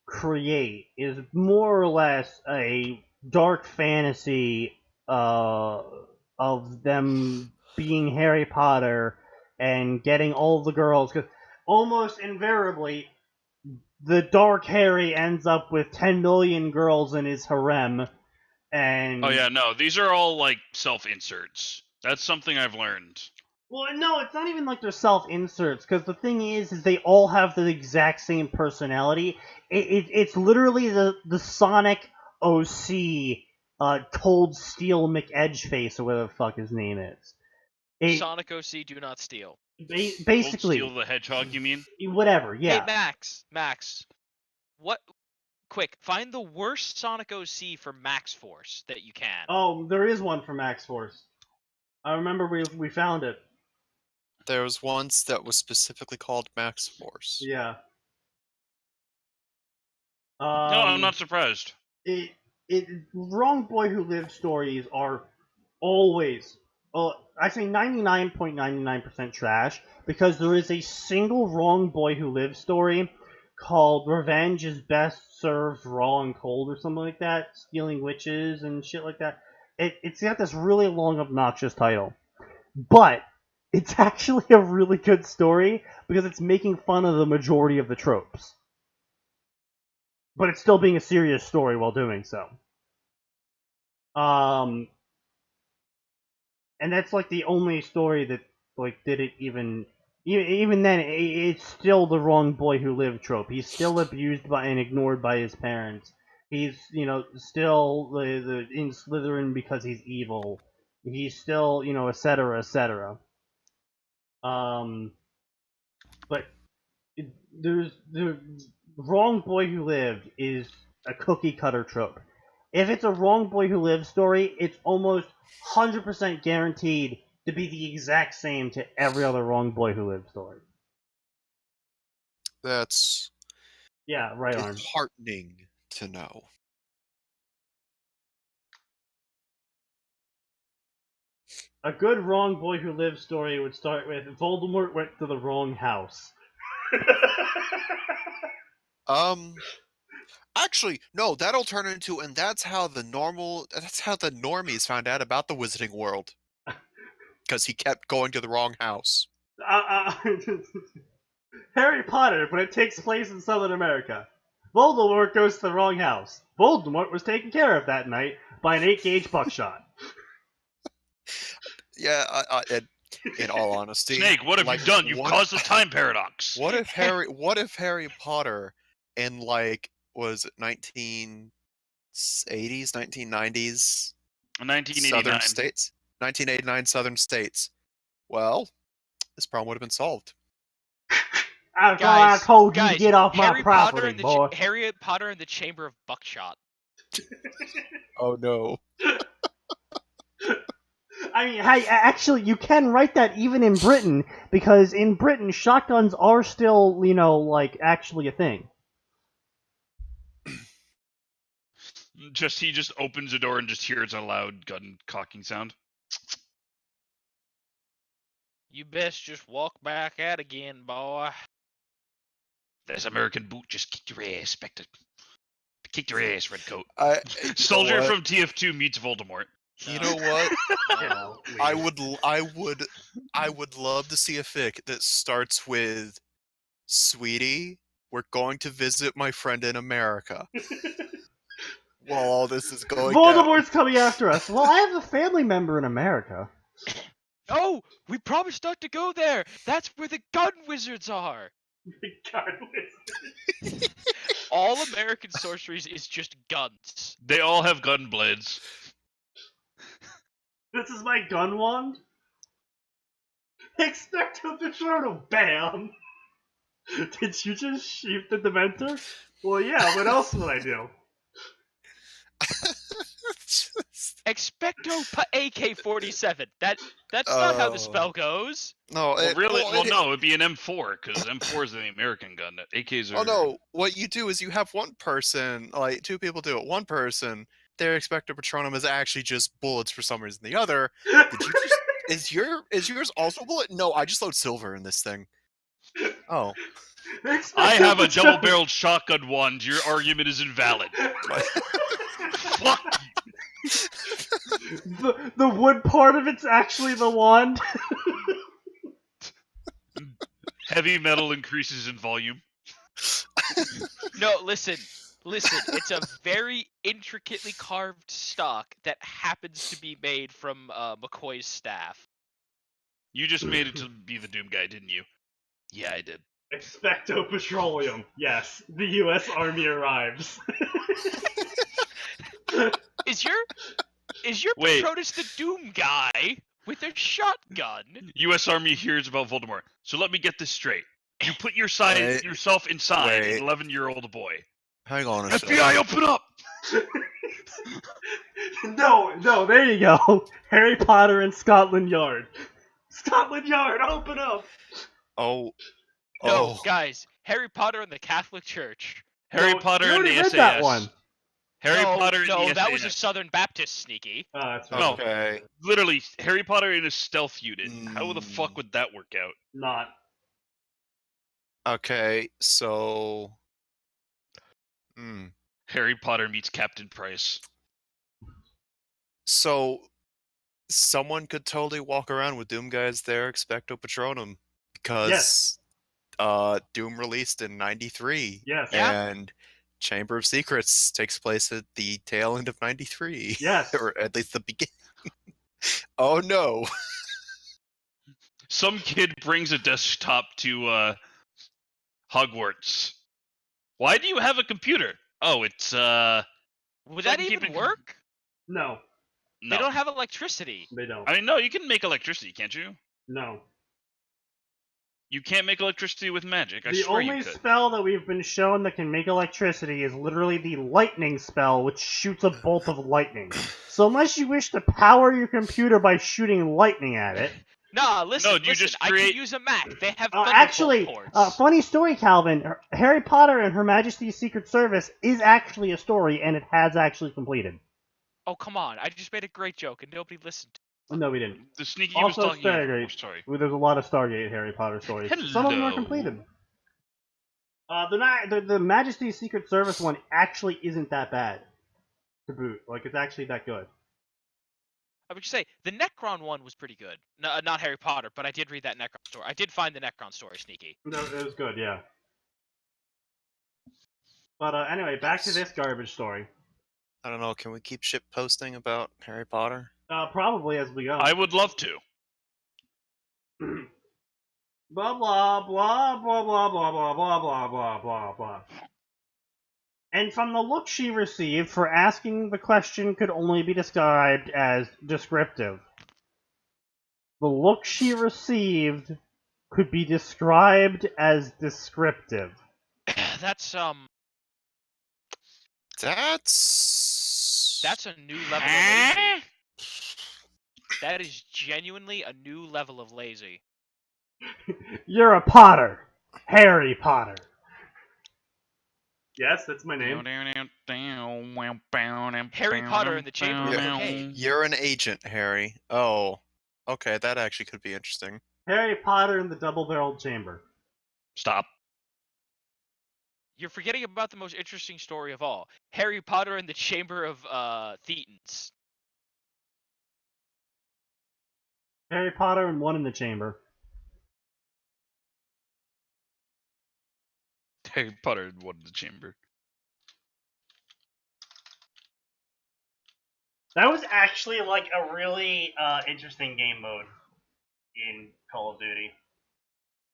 create is more or less a dark fantasy of them being Harry Potter and getting all the girls, because almost invariably the Dark Harry ends up with 10 million girls in his harem. And oh yeah, no, these are all like self-inserts. That's something I've learned. Well, no, it's not even like they're self-inserts, because the thing is they all have the exact same personality. It's literally the Sonic OC Cold Steel McEdgeface, or whatever the fuck his name is. Sonic OC do not steal. Basically. Cold Steel the Hedgehog, you mean? Whatever, yeah. Hey, Max. What? Quick, find the worst Sonic OC for Max Force that you can. Oh, there is one for Max Force. I remember we found it. There was once that was specifically called Max Force. Yeah. No, I'm not surprised. Wrong Boy Who Lived stories are always, I say 99.99% trash, because there is a single Wrong Boy Who Lived story called Revenge is Best Served Raw and Cold, or something like that, stealing witches and shit like that. It's got this really long, obnoxious title. But it's actually a really good story because it's making fun of the majority of the tropes. But it's still being a serious story while doing so. And that's like the only story that like did it even then. It's still the Wrong Boy Who Lived trope. He's still abused by and ignored by his parents. He's still the in Slytherin because he's evil. He's still etc. etc. But the Wrong Boy Who Lived is a cookie cutter trope. If it's a Wrong Boy Who Lived story, it's almost 100% guaranteed to be the exact same to every other Wrong Boy Who Lived story. That's Yeah, right arm. disheartening to know. A good wrong boy who lives story would start with Voldemort went to the wrong house. Actually, no, that'll turn into, and that's how the normies found out about the Wizarding World. Because he kept going to the wrong house. Harry Potter, but it takes place in Southern America. Voldemort goes to the wrong house. Voldemort was taken care of that night by an 8-gauge buckshot. Yeah, in all honesty, Snake, what have you done? You've caused a time paradox. What if Harry Potter in was it 1980s, 1990s? 1989. Southern states? 1989 Southern states. Well, this problem would have been solved. I told you to get off my property, boy. Harry Potter and the Chamber of Buckshot. Oh no. I mean, hey, actually, you can write that even in Britain, because in Britain, shotguns are still, actually a thing. He just opens a door and just hears a loud gun cocking sound. You best just walk back out again, boy. This American boot just kicked your ass, Spectre. Kicked your ass, Redcoat. Soldier from TF2 meets Voldemort. You know what? I would love to see a fic that starts with, "Sweetie, we're going to visit my friend in America." While all this is going Voldemort's coming after us. Well, I have a family member in America. Oh, we promised not to go there. That's where the gun wizards are. The gun wizards. All American sorceries is just guns. They all have gun blades. This is my gun wand. Expecto Patronum, bam! Did you just shoot the Dementor? Well, yeah, what else would I do? Expecto AK-47. That's not how the spell goes. No, it'd be an M4, because M4 is the American gun. AKs are... Oh no, what you do is you have one person, two people do it. One person, their Expecto Patronum is actually just bullets for some reason. The other, is yours also bullet? No, I just load silver in this thing. Oh. I have a double-barreled shotgun wand. Your argument is invalid. Fuck you. The wood part of it's actually the wand. Heavy metal increases in volume. No, listen. It's a very intricately carved stock that happens to be made from McCoy's staff. You just made it to be the Doom guy, didn't you? Yeah, I did. Expecto Petroleum. Yes, the U.S. Army arrives. Is your Patronus the Doom guy with a shotgun? U.S. Army hears about Voldemort. So let me get this straight. You put yourself inside an 11-year-old boy. Hang on a FBI, open up! No, there you go. Harry Potter and Scotland Yard. Scotland Yard, open up! No, guys. Harry Potter and the Catholic Church. Harry Potter and the SAS. That one. Harry Potter and the SAS. No, that was a Southern Baptist Sneaky. Oh, that's right. No, okay. Literally, Harry Potter in a stealth unit. How the fuck would that work out? Not. Okay, so... Harry Potter meets Captain Price. So, someone could totally walk around with Doom guys there, Expecto Patronum, because Doom released in 93. Yes. And Chamber of Secrets takes place at the tail end of 93. Yes. Or at least the beginning. Oh no. Some kid brings a desktop to Hogwarts. Why do you have a computer? Oh, it's Would that even work? No. They don't have electricity. They don't. I mean, no, you can make electricity, can't you? No. You can't make electricity with magic. I the swear you only could. spell that we've been shown that can make electricity is literally the lightning spell, which shoots a bolt of lightning. So unless you wish to power your computer by shooting lightning at it, Nah, listen, No, you listen. just I create- can use a Mac. They have Thunderbolt Actually, ports. funny story, Calvin. Harry Potter and Her Majesty's Secret Service is actually a story, and it has actually completed. Oh, come on. I just made a great joke, and nobody listened. No, we didn't. The Sneaky Also, was talking. Stargate. Sorry. There's a lot of Stargate Harry Potter stories. Some of them are Hello. completed. The Majesty's Secret Service one actually isn't that bad to boot. Like, it's actually that good. I would say the Necron one was pretty good. No, not Harry Potter, but I did read that Necron story. I did find the Necron story sneaky. No, it was good, yeah. But anyway, back to this garbage story. I don't know. Can we keep shit posting about Harry Potter? Probably as we go. I would love to. Blah blah blah blah blah blah blah blah blah blah blah blah. And from the look she received for asking the question could only be described as descriptive. The look she received could be described as descriptive. That's That's a new level of lazy. That is genuinely a new level of lazy. You're a Potter. Harry Potter. Yes, that's my name. Harry Potter and the Chamber of Cocaine. You're an agent, Harry. Oh, okay. That actually could be interesting. Harry Potter in the double-barreled chamber. Stop. You're forgetting about the most interesting story of all. Harry Potter and the Chamber of Thetans. Harry Potter and one in the chamber. Harry Potter and one in the chamber. That was actually like a really interesting game mode in Call of Duty.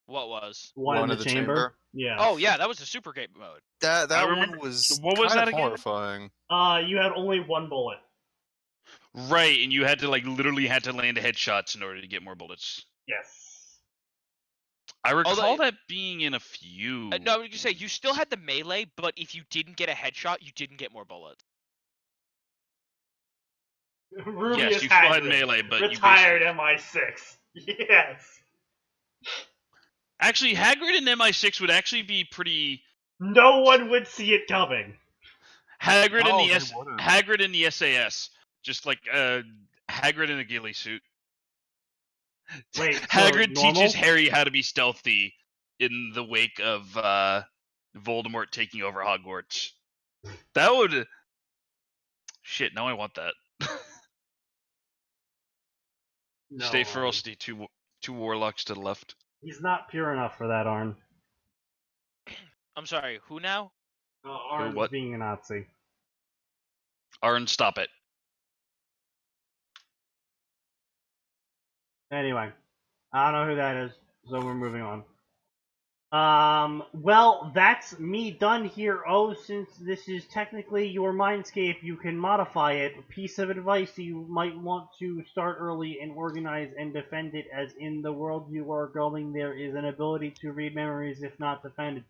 What was? One in the chamber? Yeah. Oh yeah, that was a super game mode. That I one remember- was what was kind that of again? horrifying. You had only one bullet. Right, and you had to literally had to land headshots in order to get more bullets. Yes. I recall Although- that being in a few. No, I was gonna say you still had the melee, but if you didn't get a headshot, you didn't get more bullets. Rubius Yes, you still had Hagrid, melee, but retired MI6. Yes. Actually, Hagrid and MI6 would actually be pretty. No one would see it coming. Hagrid No, in the they wouldn't. Hagrid in the SAS, just like Hagrid in a ghillie suit. Wait, so Hagrid normal? teaches Harry how to be stealthy in the wake of Voldemort taking over Hogwarts. That would. Shit, now I want that. No, Stay ferocity, two warlocks to the left. He's not pure enough for that, Arn. I'm sorry, who now? Arn's what? being a Nazi. Arn, stop it. Anyway, I don't know who that is, so we're moving on. Well, that's me done here. Oh, since this is technically your Mindscape, you can modify it. A piece of advice you might want to start early and organize and defend it, as in the world you are going, there is an ability to read memories if not defended.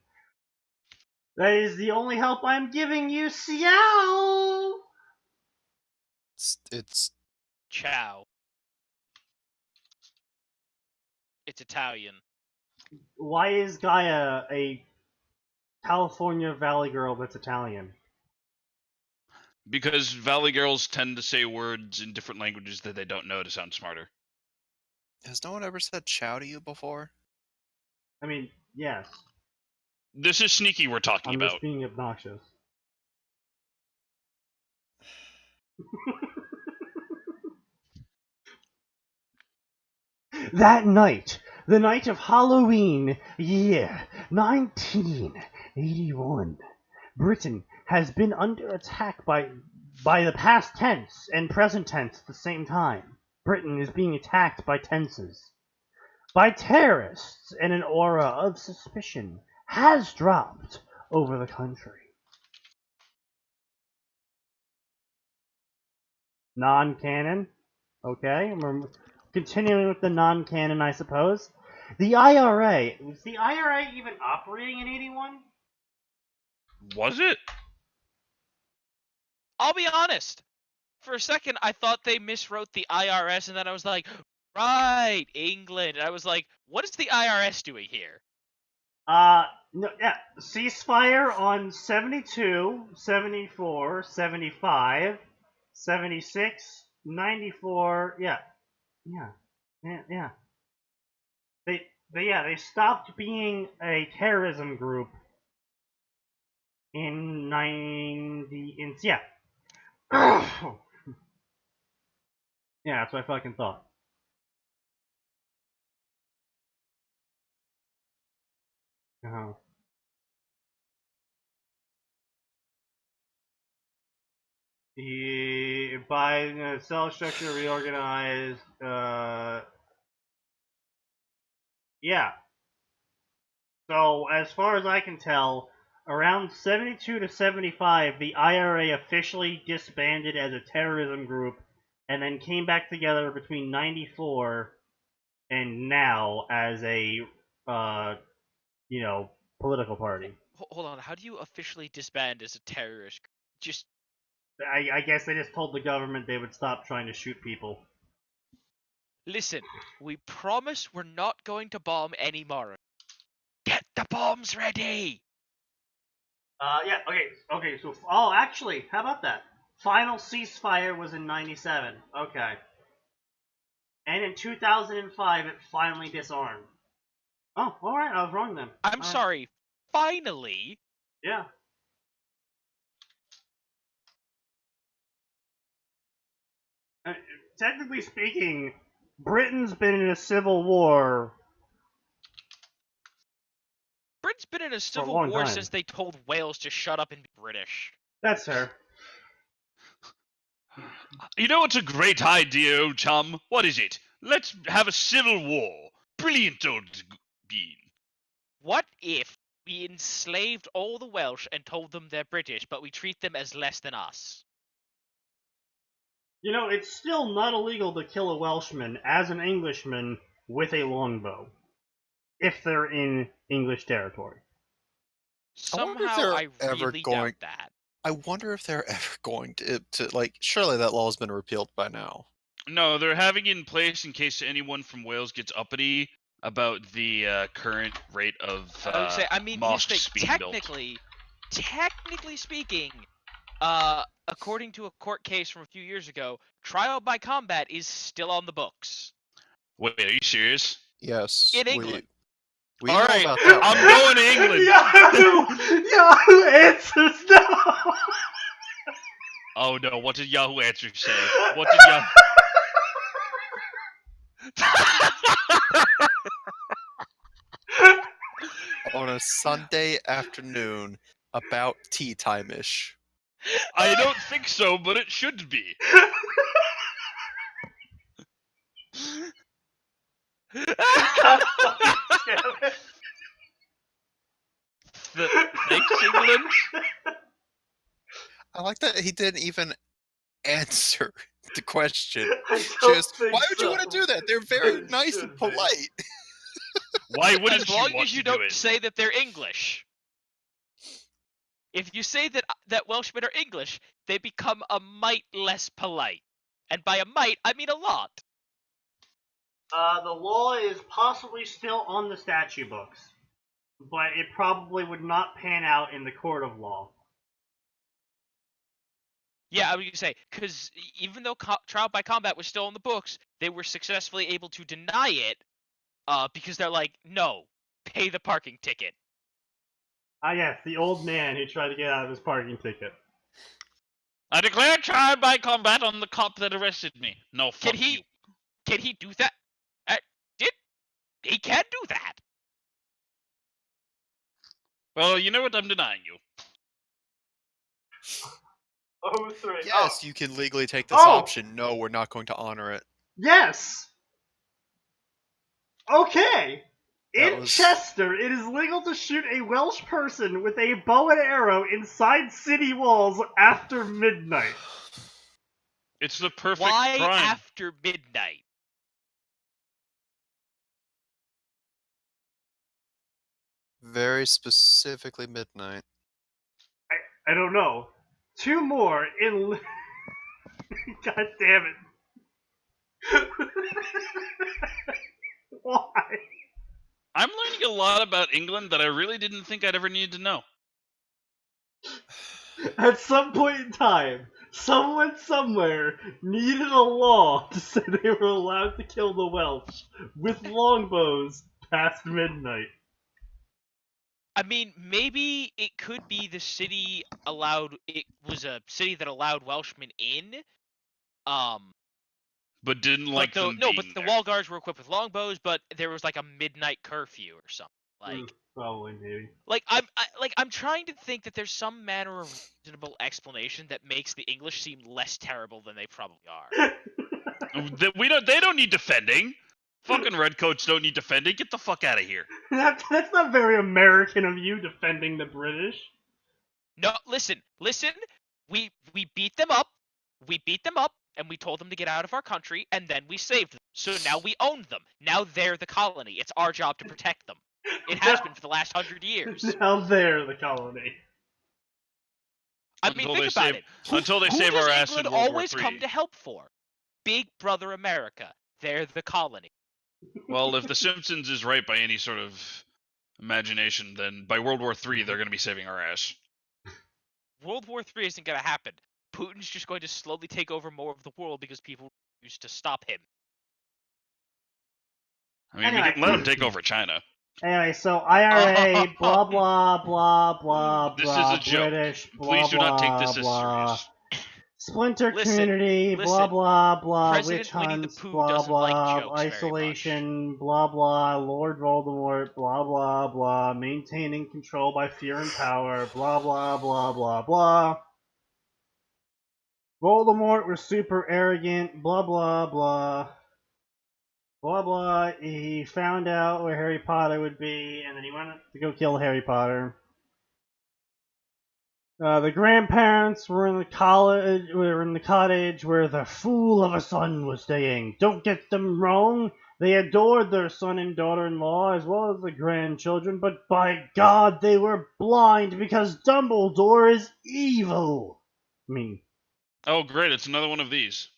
That is the only help I'm giving you, Xiao! It's Ciao. It's Italian. Why is Gaia a California Valley girl that's Italian? Because Valley girls tend to say words in different languages that they don't know to sound smarter. Has no one ever said chow to you before? I mean, yes. This is Sneaky we're talking I'm about. just being obnoxious. That night, the night of Halloween, year 1981, Britain has been under attack by the past tense and present tense at the same time. Britain is being attacked by tenses, by terrorists, and an aura of suspicion has dropped over the country. Non-canon. Okay, we're continuing with the non-canon, I suppose. The IRA. Was the IRA even operating in 81? Was it? I'll be honest. For a second, I thought they miswrote the IRS, and then I was like, Right, England. And I was like, what is the IRS doing here? No, yeah, ceasefire on 72, 74, 75, 76, 94, yeah. They stopped being a terrorism group in 90, yeah. Yeah, that's what I fucking thought. By cell structure reorganized, yeah. So, as far as I can tell, around 72 to 75, the IRA officially disbanded as a terrorism group, and then came back together between 94 and now as a, political party. Hold on, how do you officially disband as a terrorist? Just I guess they just told the government they would stop trying to shoot people. listen, we promise we're not going to bomb anymore. Get the bombs ready! Yeah, okay, so, actually, how about that? Final ceasefire was in 97, okay. And in 2005, it finally disarmed. Oh, alright, I was wrong then. I'm sorry, finally? Yeah. Technically speaking, Britain's been in a civil war. Britain's been in a civil long war time. since they told Wales to shut up and be British. That's her. You know what's a great idea, old chum? What is it? Let's have a civil war. Brilliant, old bean. What if we enslaved all the Welsh and told them they're British, but we treat them as less than us? You know, it's still not illegal to kill a Welshman as an Englishman with a longbow, if they're in English territory. Somehow, I really doubt that. I wonder if they're ever going to like, surely that law has been repealed by now. No, they're having it in place in case anyone from Wales gets uppity about the current rate of mosques being technically speaking, according to a court case from a few years ago, trial by combat is still on the books. Wait, are you serious? Yes. In England. We all know right, about that. I'm going to England. Yahoo answers no. Oh no! What did Yahoo Answers say? What did Yahoo? On a Sunday afternoon, about tea time-ish. I don't think so, but it should be. Thanks, England. I like that he didn't even answer the question. Just, why would you want to do that? They're very nice and polite. Why wouldn't as long you want as you to do don't it? say that they're English. If you say that Welshmen are English, they become a mite less polite. And by a mite, I mean a lot. The law is possibly still on the statute books, but it probably would not pan out in the court of law. Yeah, I was going to say, because even though trial by combat was still on the books, they were successfully able to deny it, because they're like, no, pay the parking ticket. Ah, yes, the old man who tried to get out of his parking ticket. I declare trial by combat on the cop that arrested me. No, fuck you. Can he do that? He can do that. Well, you know what? I'm denying you. Oh, 3. Yes, you can legally take this option. No, we're not going to honor it. Yes! Okay! In Chester, it is legal to shoot a Welsh person with a bow and arrow inside city walls after midnight. It's the perfect crime. Why crime. After midnight? Very specifically midnight. I don't know. 2 more in... God damn it. Why? I'm learning a lot about England that I really didn't think I'd ever need to know. At some point in time, someone somewhere needed a law to say they were allowed to kill the Welsh with longbows past midnight. I mean, maybe it could be the city allowed. It was a city that allowed Welshmen in. But didn't like but them being the there. wall guards were equipped with longbows, but there was like a midnight curfew or something. Probably, maybe. I'm trying to think that there's some manner of reasonable explanation that makes the English seem less terrible than they probably are. They don't need defending. Fucking redcoats don't need defending. Get the fuck out of here. That's not very American of you, defending the British. No, listen. We beat them up. And we told them to get out of our country, and then we saved them. So now we owned them. Now they're the colony. It's our job to protect them. It has been for the last 100 years. Now they're the colony. I mean, think about it. Until they Who save does our ass in England World always War come III. to help for? Big brother America. They're the colony. Well, if The Simpsons is right by any sort of imagination, then by World War III, they're going to be saving our ass. World War III isn't going to happen. Putin's just going to slowly take over more of the world because people used to stop him. I mean, we can let him take over China. Anyway, so IRA, blah, blah, blah, blah, This blah, is a joke. British, blah, Please do not take this as blah, serious. Splinter community, blah, blah, blah, President witch Winnie the hunts, Pooh blah, doesn't blah, like jokes very isolation, blah, blah, Lord Voldemort, blah, blah, blah, maintaining control by fear and power, blah, blah, blah, blah, blah. Voldemort was super arrogant, blah, blah, blah. Blah, blah. He found out where Harry Potter would be, and then he went to go kill Harry Potter. The grandparents were in the cottage where the fool of a son was staying. Don't get them wrong. They adored their son and daughter-in-law as well as the grandchildren, but by God, they were blind because Dumbledore is evil. Oh, great! It's another one of these.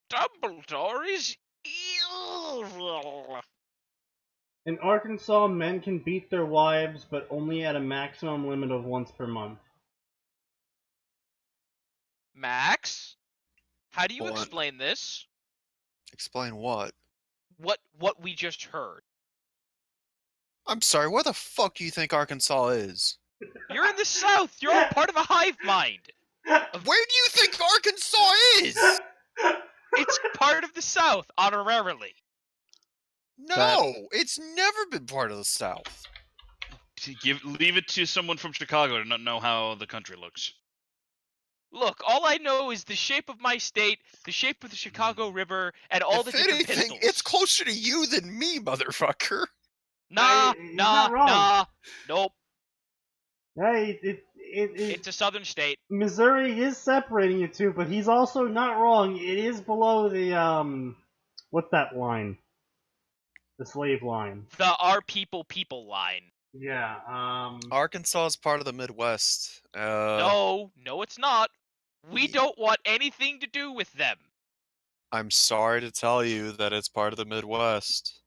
Dumbledore is evil. In Arkansas, men can beat their wives, but only at a maximum limit of once per month. Max, how do you What? explain this? Explain what? What we just heard. I'm sorry, where the fuck do you think Arkansas is? You're in the South. You're all part of a hive mind. Where do you think Arkansas is? It's part of the South, honorarily. No, it's never been part of the South. Leave it to someone from Chicago to not know how the country looks. Look, all I know is the shape of my state, the shape of the Chicago River, and all the different anything, pistols. it's closer to you than me, motherfucker. He's not wrong. Nope. Hey, It's a southern state. Missouri is separating you two, but he's also not wrong. It is below the, what's that line? The slave line. The our people line. Yeah, Arkansas is part of the Midwest. No, it's not. We don't want anything to do with them. I'm sorry to tell you that it's part of the Midwest.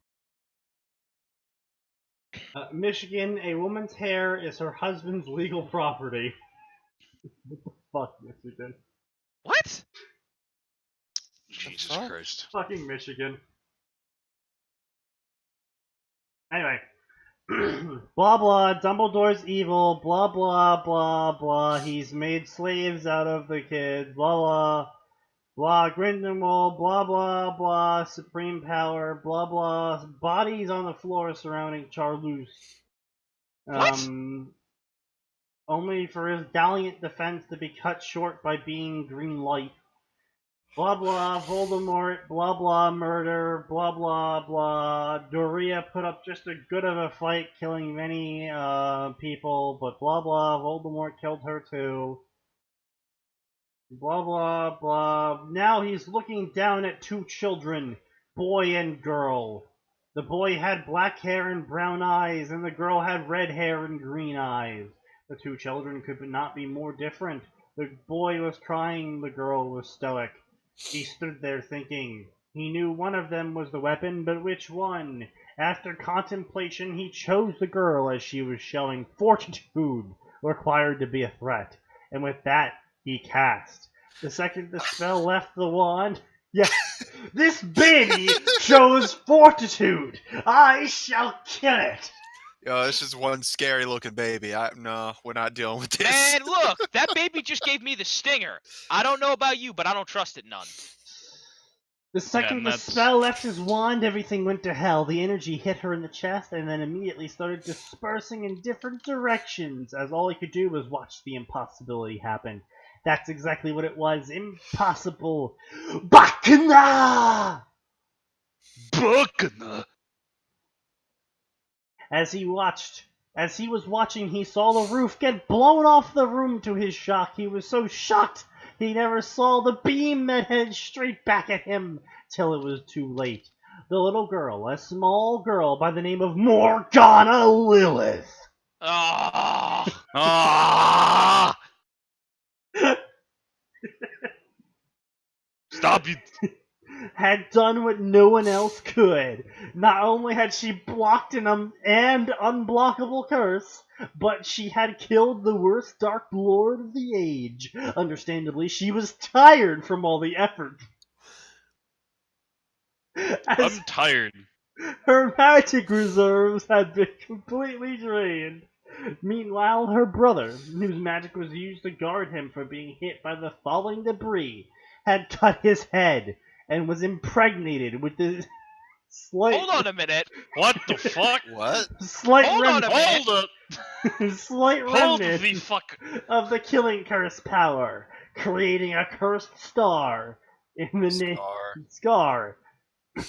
Michigan, a woman's hair is her husband's legal property. What the fuck, Michigan? What? Jesus Christ. Fucking Michigan. Anyway. Blah blah, Dumbledore's evil, blah blah blah blah, he's made slaves out of the kids, blah blah blah, Grindelwald, blah blah blah, supreme power, blah blah, bodies on the floor surrounding Charlus. What? Only for his valiant defense to be cut short by being green light. Blah blah, Voldemort, blah blah, murder, blah blah blah. Doria put up just as good of a fight, killing many people, but blah blah, Voldemort killed her too. Blah blah blah. Now he's looking down at two children, boy and girl. The boy had black hair and brown eyes, and the girl had red hair and green eyes. The two children could not be more different. The boy was crying, the girl was stoic. He stood there thinking. He knew one of them was the weapon, but which one? After contemplation, he chose the girl as she was showing fortitude required to be a threat, and with that, he cast. The second the spell left the wand, this baby shows fortitude. I shall kill it. Yo, this is one scary looking baby. No, we're not dealing with this. And look, that baby just gave me the stinger. I don't know about you, but I don't trust it none. The second the spell left his wand, everything went to hell. The energy hit her in the chest and then immediately started dispersing in different directions, as all he could do was watch the impossibility happen. That's exactly what it was. Impossible. Bacana! Bacana! As he was watching, he saw the roof get blown off the room. To his shock, he was so shocked he never saw the beam that headed straight back at him till it was too late. The little girl, a small girl by the name of Morgana Lilith. Stop it! Had done what no one else could. Not only had she blocked an unblockable curse, but she had killed the worst Dark Lord of the age. Understandably, she was tired from all the effort. I'm tired. Her magic reserves had been completely drained. Meanwhile, her brother, whose magic was used to guard him from being hit by the falling debris, had cut his head and was impregnated with the slight... Hold on a minute. What the fuck? What? Slight Hold on a minute. Hold up! Slight Hold remnant the fuck! of the killing curse power, creating a cursed star in the scar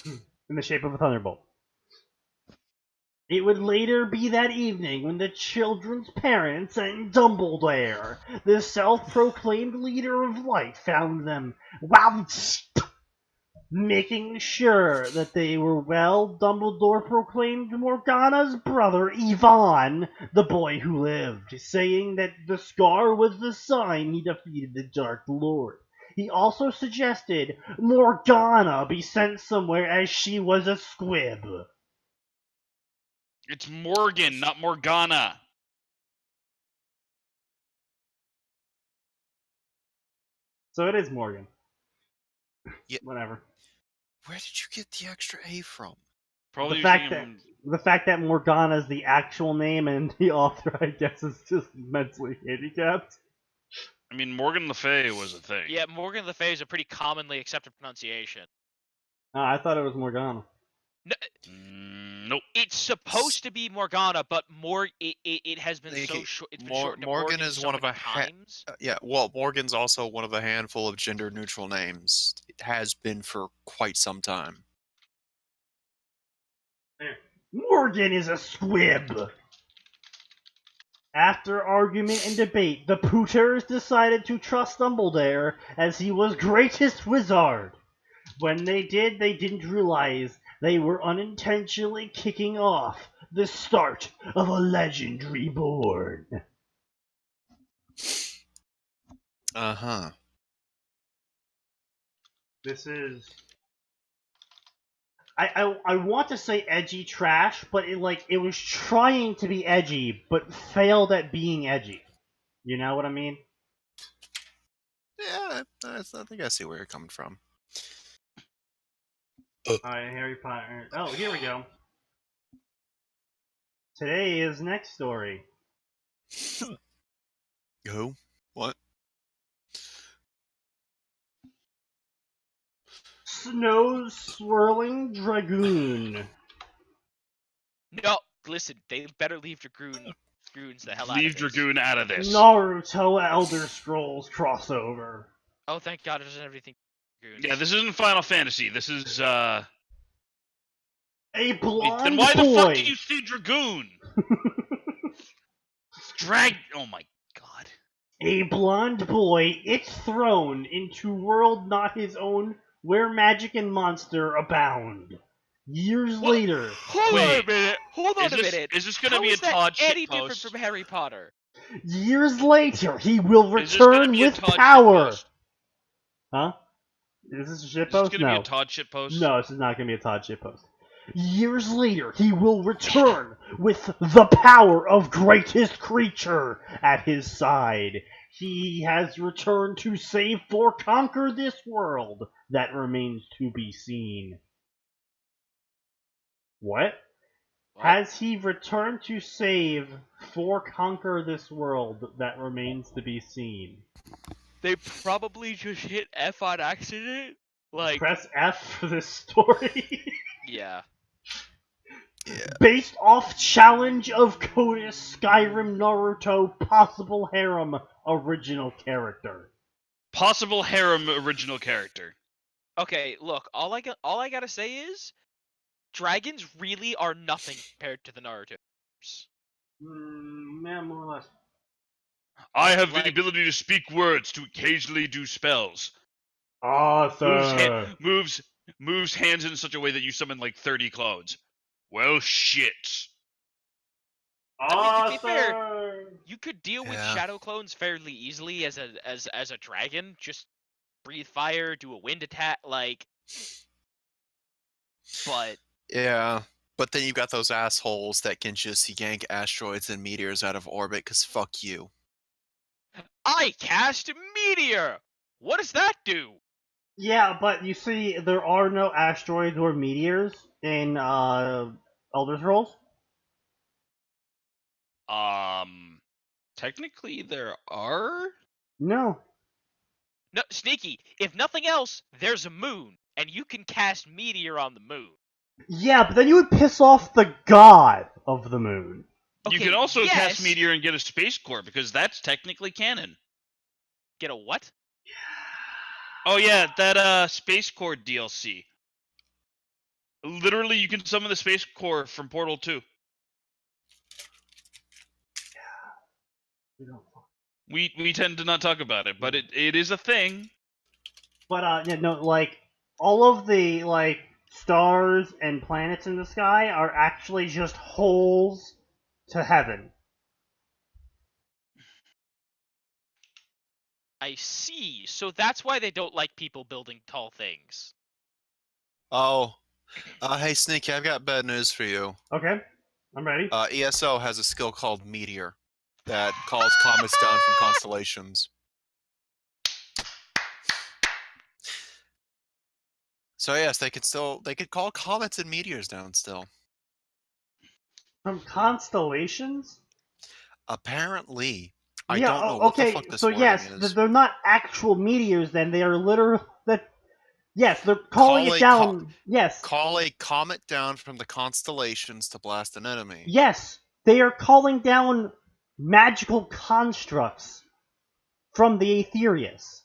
in the shape of a thunderbolt. It would later be that evening when the children's parents and Dumbledore, the self-proclaimed leader of light, found them. Wow! Making sure that they were well, Dumbledore proclaimed Morgana's brother, Yvonne, the boy who lived, saying that the scar was the sign he defeated the Dark Lord. He also suggested Morgana be sent somewhere as she was a squib. It's Morgan, not Morgana. So it is Morgan. Yeah. Whatever. Where did you get the extra A from? Probably The fact that Morgana is the actual name and the author, I guess, is just mentally handicapped. I mean, Morgan Le Fay was a thing. Yeah, Morgan Le Fay is a pretty commonly accepted pronunciation. I thought it was Morgana. No, nope. it's supposed to be Morgana, but it has been so short. It's been shortened to Morgan is so one of many a times. Morgan's also one of a handful of gender-neutral names. It has been for quite some time. Morgan is a squib! After argument and debate, the Pooters decided to trust Dumbledore as he was greatest wizard. When they did, they didn't realize they were unintentionally kicking off the start of a legend reborn. Uh-huh. This is... I want to say edgy trash, but it was trying to be edgy, but failed at being edgy. You know what I mean? Yeah, I think I see where you're coming from. Alright, Harry Potter. Oh, here we go. Today is next story. Who? What? Snow Swirling Dragoon. No, listen, they better leave Dragoons the hell out of Leave this. Dragoon out of this. Naruto Elder Scrolls crossover. Oh, thank God it doesn't have everything Dragoons. Yeah, this isn't Final Fantasy. This is, A blonde Then why boy. the fuck do you say Dragoon? Oh my god. A blonde boy, it's thrown into world not his own, where magic and monster abound. Years later... Hold on a minute. Hold on a minute. Is this gonna How be a is that Todd any shitpost? different from Harry Potter? Years later, he will Is this gonna return be a with Todd power. shitpost? Huh? Is this a shitpost? Is this going to No. be a Todd shitpost? No, this is not going to be a Todd shitpost. Years later, he will return with the power of greatest creature at his side. He has returned to save or conquer this world. That remains to be seen. What? Has he returned to save or conquer this world? That remains to be seen. They probably just hit F on accident. Like, press F for this story. yeah. Yeah. Based off challenge of Codus, Skyrim, Naruto, possible harem, original character. Possible harem original character. Okay, look, all I gotta say is, dragons really are nothing compared to the Naruto. Man, more or less. I have Like- the ability to speak words to occasionally do spells. Awesome. Moves hands in such a way that you summon like 30 clones. Well, shit. I mean, to be fair, Awesome. you could deal with Yeah. shadow clones fairly easily as a dragon. Just breathe fire, do a wind attack, like. But Yeah. But then you've got those assholes that can just yank asteroids and meteors out of orbit, because fuck you. I cast meteor. What does that do? Yeah, but you see, there are no asteroids or meteors in Elder Scrolls. Technically there are? No. No, Sneaky. If nothing else, there's a moon, and you can cast meteor on the moon. Yeah, but then you would piss off the god of the moon. You Okay, can also yes. cast meteor and get a space core, because that's technically canon. Get a what? Oh yeah, that space core DLC. Literally, you can summon the space core from Portal 2. We tend to not talk about it, but it is a thing. But yeah, no, like all of the like stars and planets in the sky are actually just holes to heaven. I see. So that's why they don't like people building tall things. Oh. Hey, Sneaky, I've got bad news for you. Okay, I'm ready. ESO has a skill called Meteor that calls comets down from constellations. So yes, they could call comets and meteors down still. From constellations? Apparently. I Yeah, don't know what the okay, fuck this so wording yes, is. they're not actual meteors then, they are literal that yes, they're calling Call it a down. Yes. Call a comet down from the constellations to blast an enemy. Yes, they are calling down magical constructs from the Aetherius.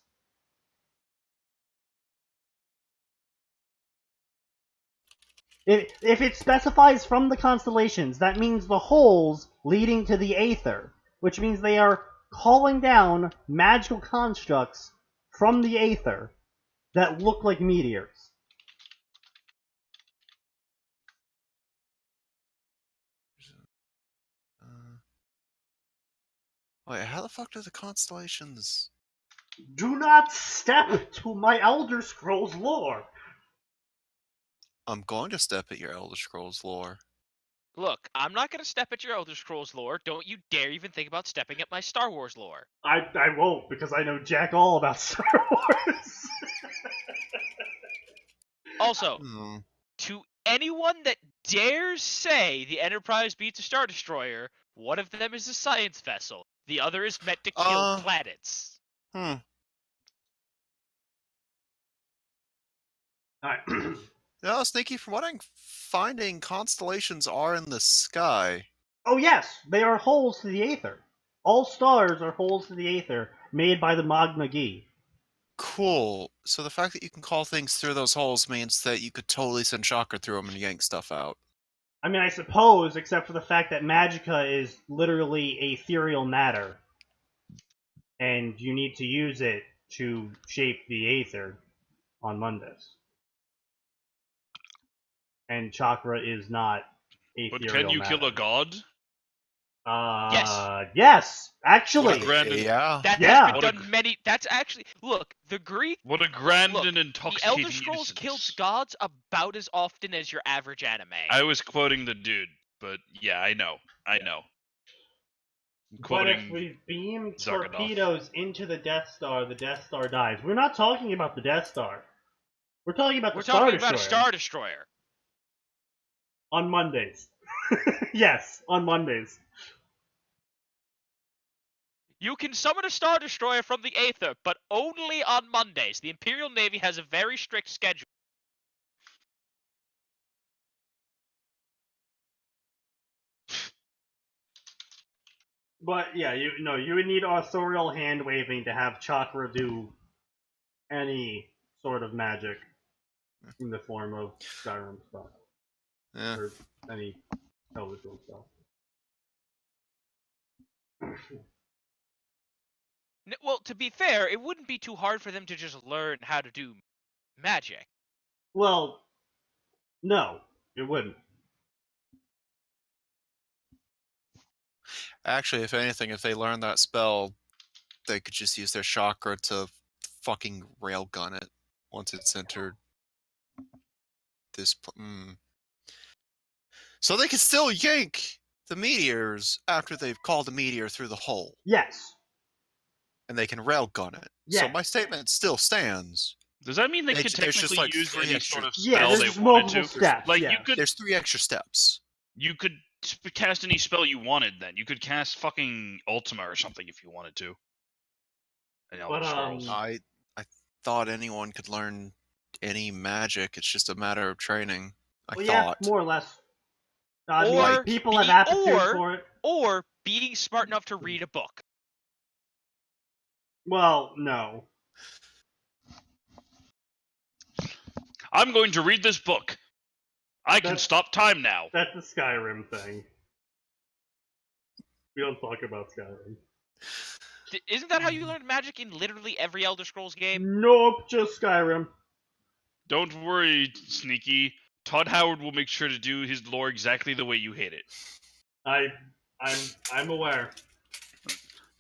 If it specifies from the constellations, that means the holes leading to the Aether, which means they are calling down magical constructs from the Aether that look like meteors. Wait, how the fuck do the constellations... Do not step to my Elder Scrolls lore. I'm going to step at your Elder Scrolls lore. Look, I'm not going to step at your Elder Scrolls lore. Don't you dare even think about stepping at my Star Wars lore. I won't, because I know jack all about Star Wars. Also, Hmm. to anyone that dares say the Enterprise beats a Star Destroyer, one of them is a science vessel. The other is meant to kill planets. Alright. No, Sneaky, from what I'm finding, constellations are in the sky. Oh yes, they are holes to the Aether. All stars are holes to the Aether, made by the Magna Gi. Cool. So the fact that you can call things through those holes means that you could totally send Chakra through them and yank stuff out. I mean, I suppose, except for the fact that Magicka is literally ethereal matter. And you need to use it to shape the Aether on Mundus. And Chakra is not ethereal But can you matter. kill a god? Yes, actually. Yeah. That Yeah. has been done many. That's actually look. The Greek. What a grand Look, and the intoxicating Elder Scrolls innocence. killed gods about as often as your average anime. I was quoting the dude, but yeah, I know. I'm But if quoting we beam Zargadov. torpedoes into the Death Star dies. We're not talking about the Death Star. We're talking about We're the Star talking Destroyer. about a Star Destroyer. On Mondays. Yes, on Mondays. You can summon a Star Destroyer from the Aether, but only on Mondays. The Imperial Navy has a very strict schedule. But yeah, you would need authorial hand waving to have Chakra do any sort of magic in the form of Skyrim stuff. Yeah. Or any Elder Scrolls stuff. Well, to be fair, it wouldn't be too hard for them to just learn how to do magic. Well, no, it wouldn't. Actually, if anything, if they learn that spell, they could just use their chakra to fucking railgun it once it's entered this. So they can still yank the meteors after they've called a meteor through the hole. Yes. And they can railgun it. Yes. So my statement still stands. Does that mean they could There's just, technically like, use 3 any extra- sort of Yeah, spell there's they just wanted multiple to? steps. Like yeah. There's 3 extra steps. You could cast any spell you wanted. Then you could cast fucking Ultima or something if you wanted to. In Elder But, Scrolls. I thought anyone could learn any magic. It's just a matter of training. I Well, thought. yeah, more or less. I Or mean, people be- have aptitude or- for it. Or being smart enough to read a book. Well, no. I'm going to read this book. I can That's- stop time now. That's the Skyrim thing. We don't talk about Skyrim. Isn't that how you learn magic in literally every Elder Scrolls game? Nope, just Skyrim. Don't worry, Sneaky. Todd Howard will make sure to do his lore exactly the way you hate it. I'm aware.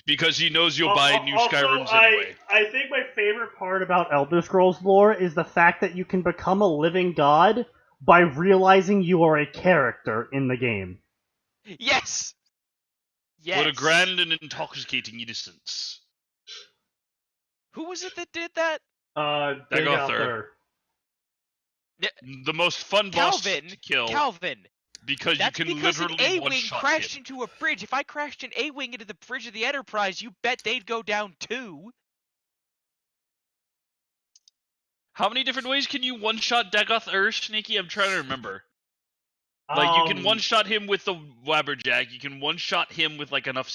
Because he knows you'll buy new Also, Skyrims anyway. I think my favorite part about Elder Scrolls lore is the fact that you can become a living god by realizing you are a character in the game. Yes! Yes! What a grand and intoxicating innocence. Who was it that did that? Big Dagoth out there. The most fun boss Calvin! to kill. Calvin! Because That's you can because an literally A-Wing one-shot crashed him. into a bridge. If I crashed an A-Wing into the bridge of the Enterprise, you bet they'd go down too. How many different ways can you one-shot Dagoth Sneaky? I'm trying to remember. Like, you can one-shot him with the Wabberjack. You can one-shot him with, like, enough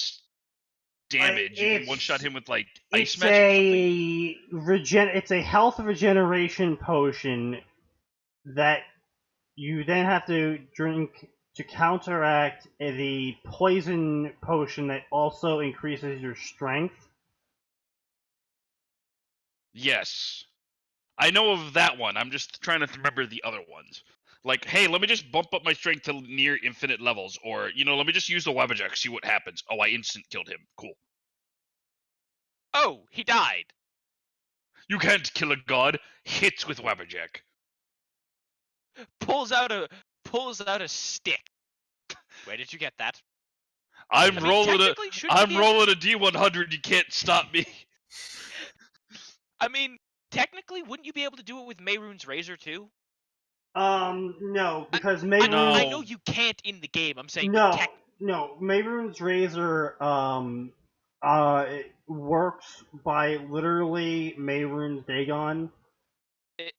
damage. You can one-shot him with, like, ice magic or something. It's a health regeneration potion that you then have to drink to counteract the poison potion that also increases your strength. Yes. I know of that one. I'm just trying to remember the other ones. Like, hey, let me just bump up my strength to near infinite levels. Or, let me just use the Wabberjack, see what happens. Oh, I instant killed him. Cool. Oh, he died. You can't kill a god. Hits with Wabberjack. Pulls out a stick. Where did you get that? I'm rolling a D100. You can't stop me. I mean, technically, wouldn't you be able to do it with Mehrunes Razor too? No, because I Mehrunes... know you can't in the game. I'm saying No, Mehrunes Razor, it works by literally Mehrunes Dagon.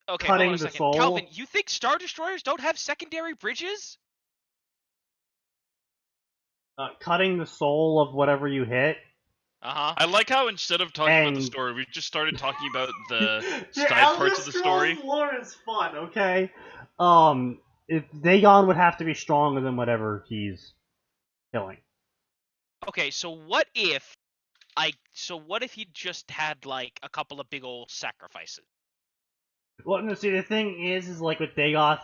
Okay, cutting hold on a the second. soul. Calvin, you think Star Destroyers don't have secondary bridges? Cutting the soul of whatever you hit. Uh-huh. I like how instead of talking about the story, we just started talking about the side parts of the story. Lore is fun, okay? Dagon would have to be stronger than whatever he's killing. Okay, so what if he just had like a couple of big old sacrifices? Well, no, see, the thing is like with Dagoth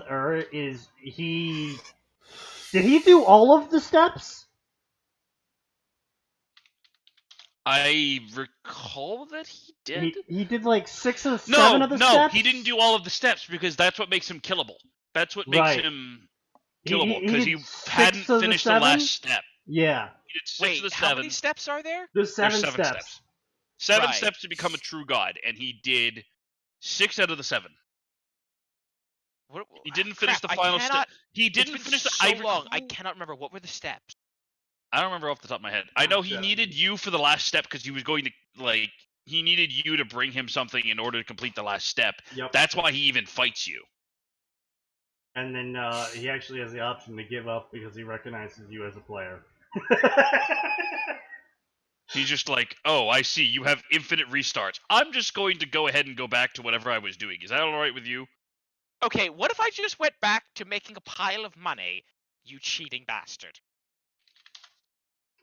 did he do all of the steps? I recall that he did. He did like 6 or 7 of the steps? No, he didn't do all of the steps because that's what makes him killable. That's what makes him killable, because he hadn't finished the last step. Yeah. He did 6 Wait, of the 7. how many steps are there? There's 7 steps. steps. 7 steps to become a true god, and he did 6 out of the 7. He didn't finish the final step. He didn't finish the. So long. I cannot remember. What were the steps? I don't remember off the top of my head. I know he needed you for the last step because he was going to he needed you to bring him something in order to complete the last step. Yep. That's why he even fights you. And then he actually has the option to give up because he recognizes you as a player. He's just like, oh, I see. You have infinite restarts. I'm just going to go ahead and go back to whatever I was doing. Is that all right with you? Okay, what if I just went back to making a pile of money, you cheating bastard?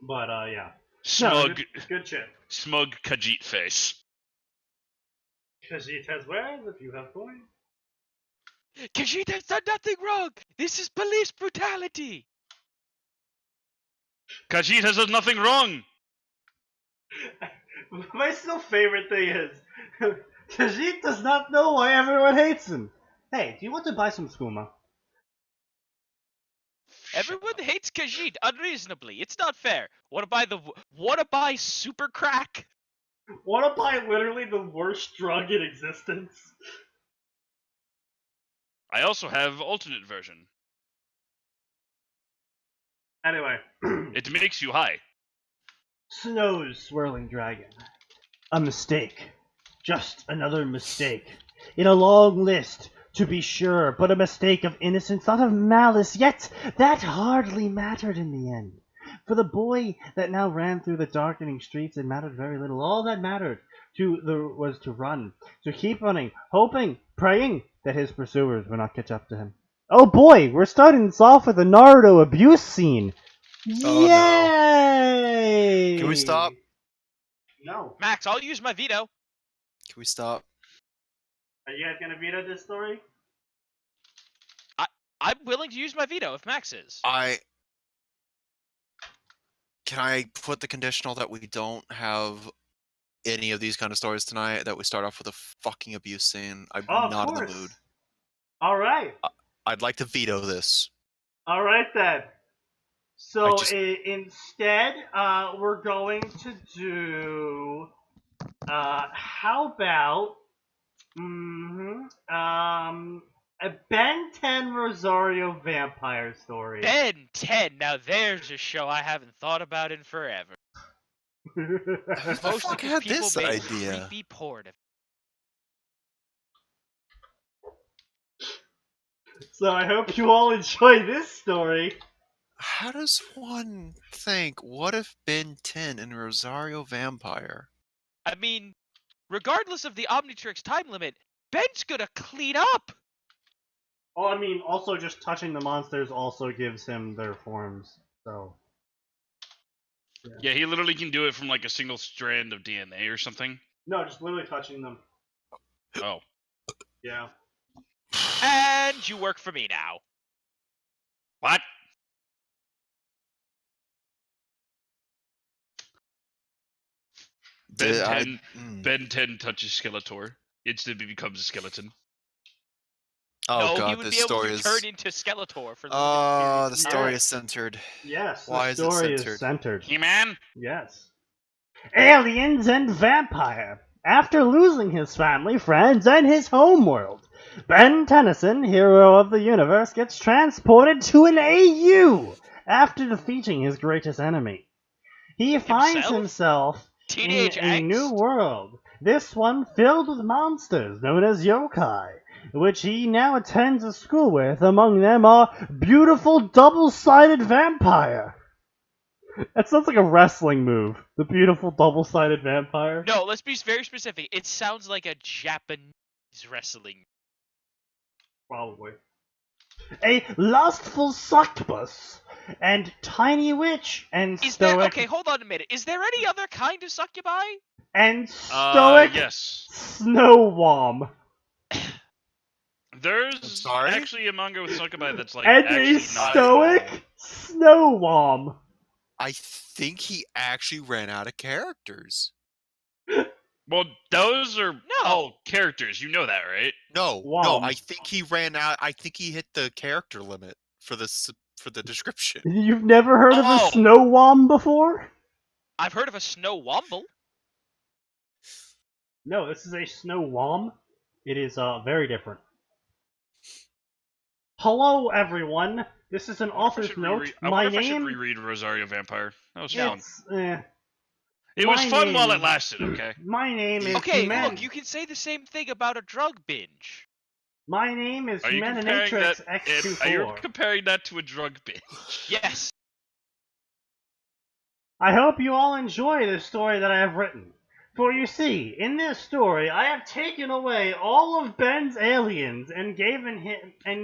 But, yeah. Smug. No, good shit. Smug Khajiit face. Khajiit has wares if you have coin. Khajiit has done nothing wrong! This is police brutality! Khajiit has done nothing wrong! My still favorite thing is, Khajiit does not know why everyone hates him. Hey, do you want to buy some skooma? Everyone hates Khajiit unreasonably. It's not fair. Wanna buy super crack? Wanna buy literally the worst drug in existence? I also have alternate version. Anyway. It makes you high. Snow's swirling dragon. A mistake. Just another mistake. In a long list, to be sure, but a mistake of innocence, not of malice, yet that hardly mattered in the end. For the boy that now ran through the darkening streets, it mattered very little. All that mattered was to run, to keep running, hoping, praying that his pursuers would not catch up to him. Oh boy, we're starting this off with a Naruto abuse scene. Oh, Yay! No. Can we stop? No. Max, I'll use my veto. Can we stop? Are you guys gonna veto this story? I'm willing to use my veto if Max is. Can I put the conditional that we don't have any of these kind of stories tonight? That we start off with a fucking abuse scene? I'm not in the mood. All right. I'd like to veto this. All right then. So instead, we're going to do. How about a Ben 10 Rosario vampire story. Ben 10. Now there's a show I haven't thought about in forever. Who the fuck had this idea? Creepy porn. So I hope you all enjoy this story. How does one think, what if Ben 10 and Rosario Vampire? I mean, regardless of the Omnitrix time limit, Ben's gonna clean up! Oh, I mean, also just touching the monsters also gives him their forms, so... Yeah, he literally can do it from like a single strand of DNA or something. No, just literally touching them. Oh. Yeah. And you work for me now. What? Ben 10 touches Skeletor. Instantly becomes a skeleton. Oh no, god, he would this be able story to is... turn into Skeletor for the story is centered. Yes, Why the story is it is centered. He-Man? Yes. Aliens and Vampire. After losing his family, friends, and his homeworld, Ben Tennyson, hero of the universe, gets transported to an AU after defeating his greatest enemy. He finds himself in a new world, this one filled with monsters known as yokai, which he now attends a school with. Among them are beautiful double-sided vampire. That sounds like a wrestling move. The beautiful double-sided vampire. No, let's be very specific. It sounds like a Japanese wrestling. Probably. A lustful succubus and tiny witch and stoic. Okay, hold on a minute. Is there any other kind of succubi? And stoic yes. snow womb. There's actually a manga with succubi that's like and actually a stoic snow womb. I think he actually ran out of characters. Well, those are all characters. You know that, right? No, Wow. I think he ran out. I think he hit the character limit for the description. You've never heard of a snow womb before? I've heard of a snow womble. No, this is a snow womb. It is very different. Hello, everyone. This is an author's note. I should reread Rosario Vampire. That was fun. It was fun while it lasted, okay? My name is look, you can say the same thing about a drug binge. My name is Humanatrix X24. Are you comparing that to a drug binge? Yes. I hope you all enjoy the story that I have written. For you see, in this story, I have taken away all of Ben's aliens and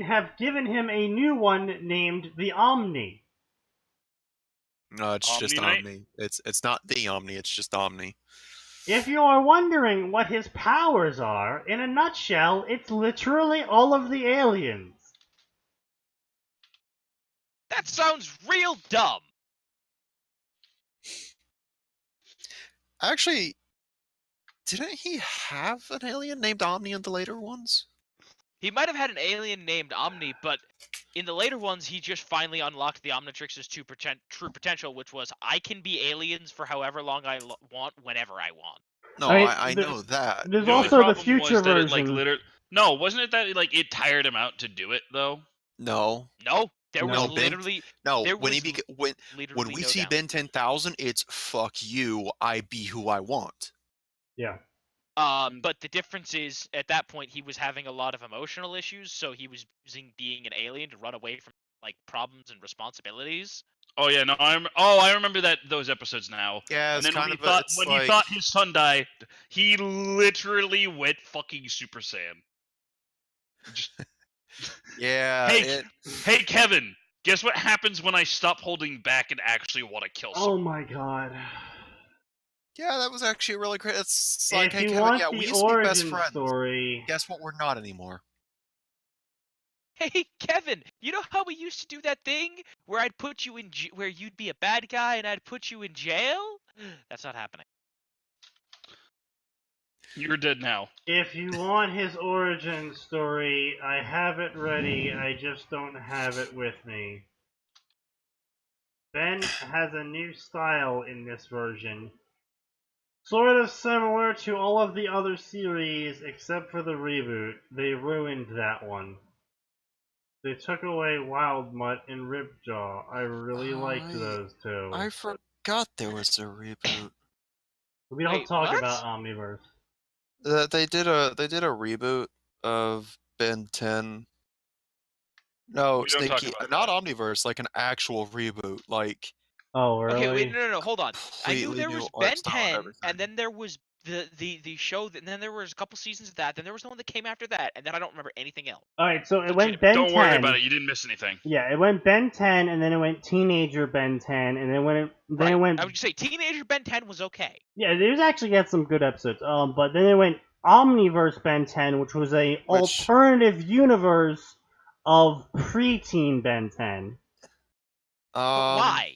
have given him a new one named the Omni. No, it's just Omni. It's not the Omni, it's just Omni. If you are wondering what his powers are, in a nutshell, it's literally all of the aliens. That sounds real dumb. Actually, didn't he have an alien named Omni in the later ones? He might have had an alien named Omni, but in the later ones, he just finally unlocked the Omnitrix's true potential, which was, I can be aliens for however long I want, whenever I want. No, I know that. There's also the future version. No, wasn't it that it tired him out to do it, though? No. There was literally... When we see Ben 10,000, it's, fuck you, I be who I want. Yeah. But the difference is, at that point, he was having a lot of emotional issues, so he was using being an alien to run away from problems and responsibilities. Oh yeah, no, I remember those episodes now. Yeah, and then when he thought his son died, he literally went fucking Super Saiyan. Yeah. Hey, Kevin, guess what happens when I stop holding back and actually want to kill someone? Oh my god. Yeah, that was actually really great. It's like, hey, Kevin, we used to be best friends. Story. Guess what? We're not anymore. Hey, Kevin, you know how we used to do that thing where I'd put you in where you'd be a bad guy and I'd put you in jail? That's not happening. You're dead now. If you want his origin story, I have it ready. I just don't have it with me. Ben has a new style in this version. Sort of similar to all of the other series, except for the reboot. They ruined that one. They took away Wild Mutt and Ripjaw. I really liked those two. I forgot there was a reboot. We don't talk about Omniverse. They did a reboot of Ben 10. No, Sneaky, not Omniverse, like an actual reboot, like. Oh, really? Okay, wait, no, hold on. I knew there was Ben 10, and then there was the show, and then there was a couple seasons of that, then there was the one that came after that, and then I don't remember anything else. Alright, so it went Ben 10. Don't worry about it, you didn't miss anything. Yeah, it went Ben 10, and then it went Teenager Ben 10, and then it went... I would say Teenager Ben 10 was okay. Yeah, there's actually got some good episodes, but then it went Omniverse Ben 10, which was a alternative universe of preteen Ben 10. Why?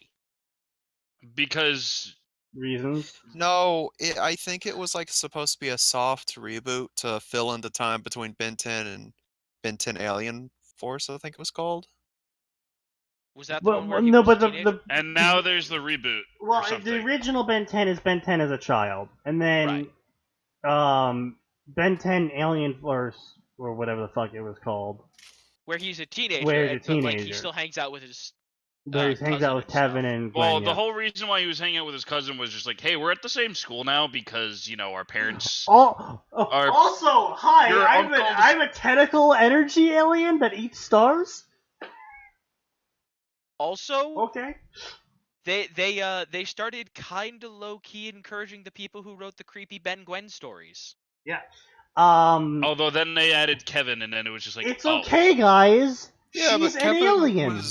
Because reasons. No, I think it was supposed to be a soft reboot to fill in the time between Ben 10 and Ben 10 Alien Force, I think it was called. Was that the one where he was a teenager? And now there's the reboot. Well, the original Ben 10 is Ben 10 as a child, and then Ben 10 Alien Force, or whatever the fuck it was called. Where he's a teenager, but he still hangs out with his... Where he hangs out with Kevin and Gwen. Well, the whole reason why he was hanging out with his cousin was just hey, we're at the same school now because, our parents... Also, hi, I'm a tentacle energy alien that eats stars? Also... Okay. They started kinda low-key encouraging the people who wrote the creepy Ben Gwen stories. Yeah. Although then they added Kevin, and then it was just it's okay, guys. Yeah, she's but an alien.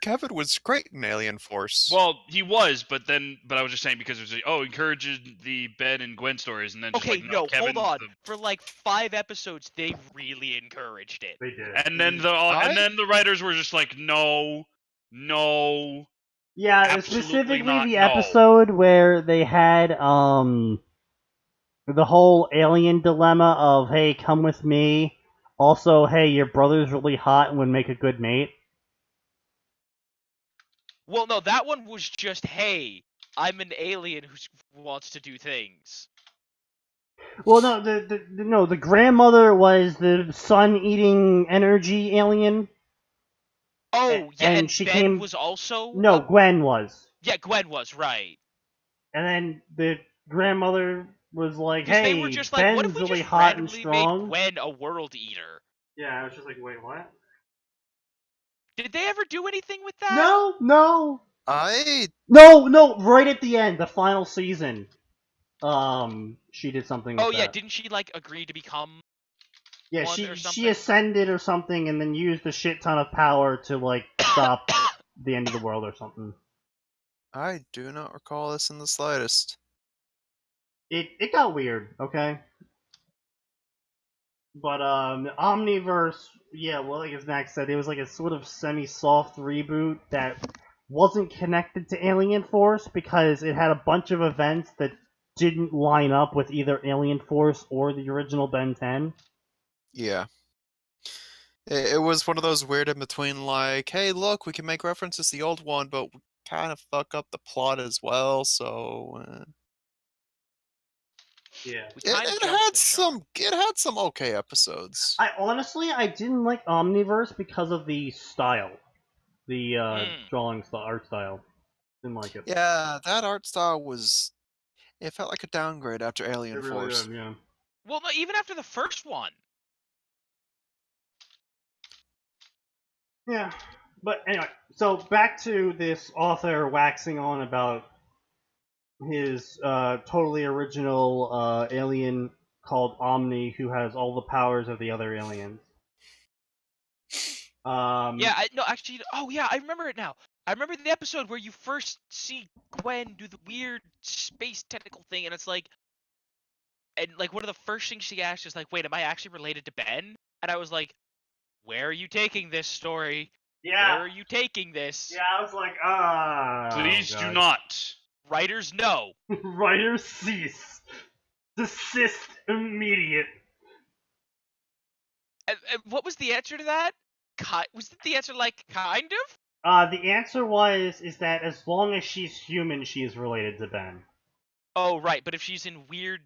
Kevin was great in Alien Force. Well, he was, but I was just saying because it was encourages the Ben and Gwen stories, and then just Kevin, hold on. For 5 episodes, they really encouraged it. They did. And then the writers were just no. Yeah, Absolutely specifically not, the no. episode where they had the whole alien dilemma of, hey, come with me. Also, hey, your brother's really hot and would make a good mate. Well, no, that one was just, hey, I'm an alien who wants to do things. Well, no, the grandmother was the sun-eating energy alien. Oh, yeah, and and she Ben was also... No, Gwen was. Yeah, Gwen was, right. And then the grandmother was like, Because hey, they were just like, what if Ben's we really just hot and randomly strong. made Gwen a world eater? Yeah, I was just like, wait, what? Did they ever do anything with that? No, I right at the end, the final season. She did something with Oh, that. yeah, didn't she, like, agree to become Yeah, one or she something? ascended or something and then used a shit ton of power to, like, stop the end of the world or something. I do not recall this in the slightest. It got weird, okay? But, Omniverse, yeah, well, like as Max said, it was like a sort of semi-soft reboot that wasn't connected to Alien Force because it had a bunch of events that didn't line up with either Alien Force or the original Ben 10. Yeah. It was one of those weird in between, like, hey, look, we can make references to the old one, but we kind of fuck up the plot as well, so... Yeah. It had some okay episodes. I didn't like Omniverse because of the style. The, art style. Didn't like it. Yeah, that art style was... It felt like a downgrade after Alien It really Force. did, yeah. Well, no, even after the first one. Yeah. But anyway, so back to this author waxing on about his totally original alien called Omni, who has all the powers of the other aliens. Yeah, actually, oh yeah, I remember it now. I remember the episode where you first see Gwen do the weird space tentacle thing, and it's like, and like one of the first things she asks is like, wait, am I actually related to Ben? And I was like, where are you taking this story? Yeah. Where are you taking this? Yeah, I was like, Please do not. Writers, no. Writers cease. Desist immediate. And what was the answer to that? Was the answer like, kind of? The answer is that as long as she's human, she is related to Ben. Oh, right, but if she's in weird...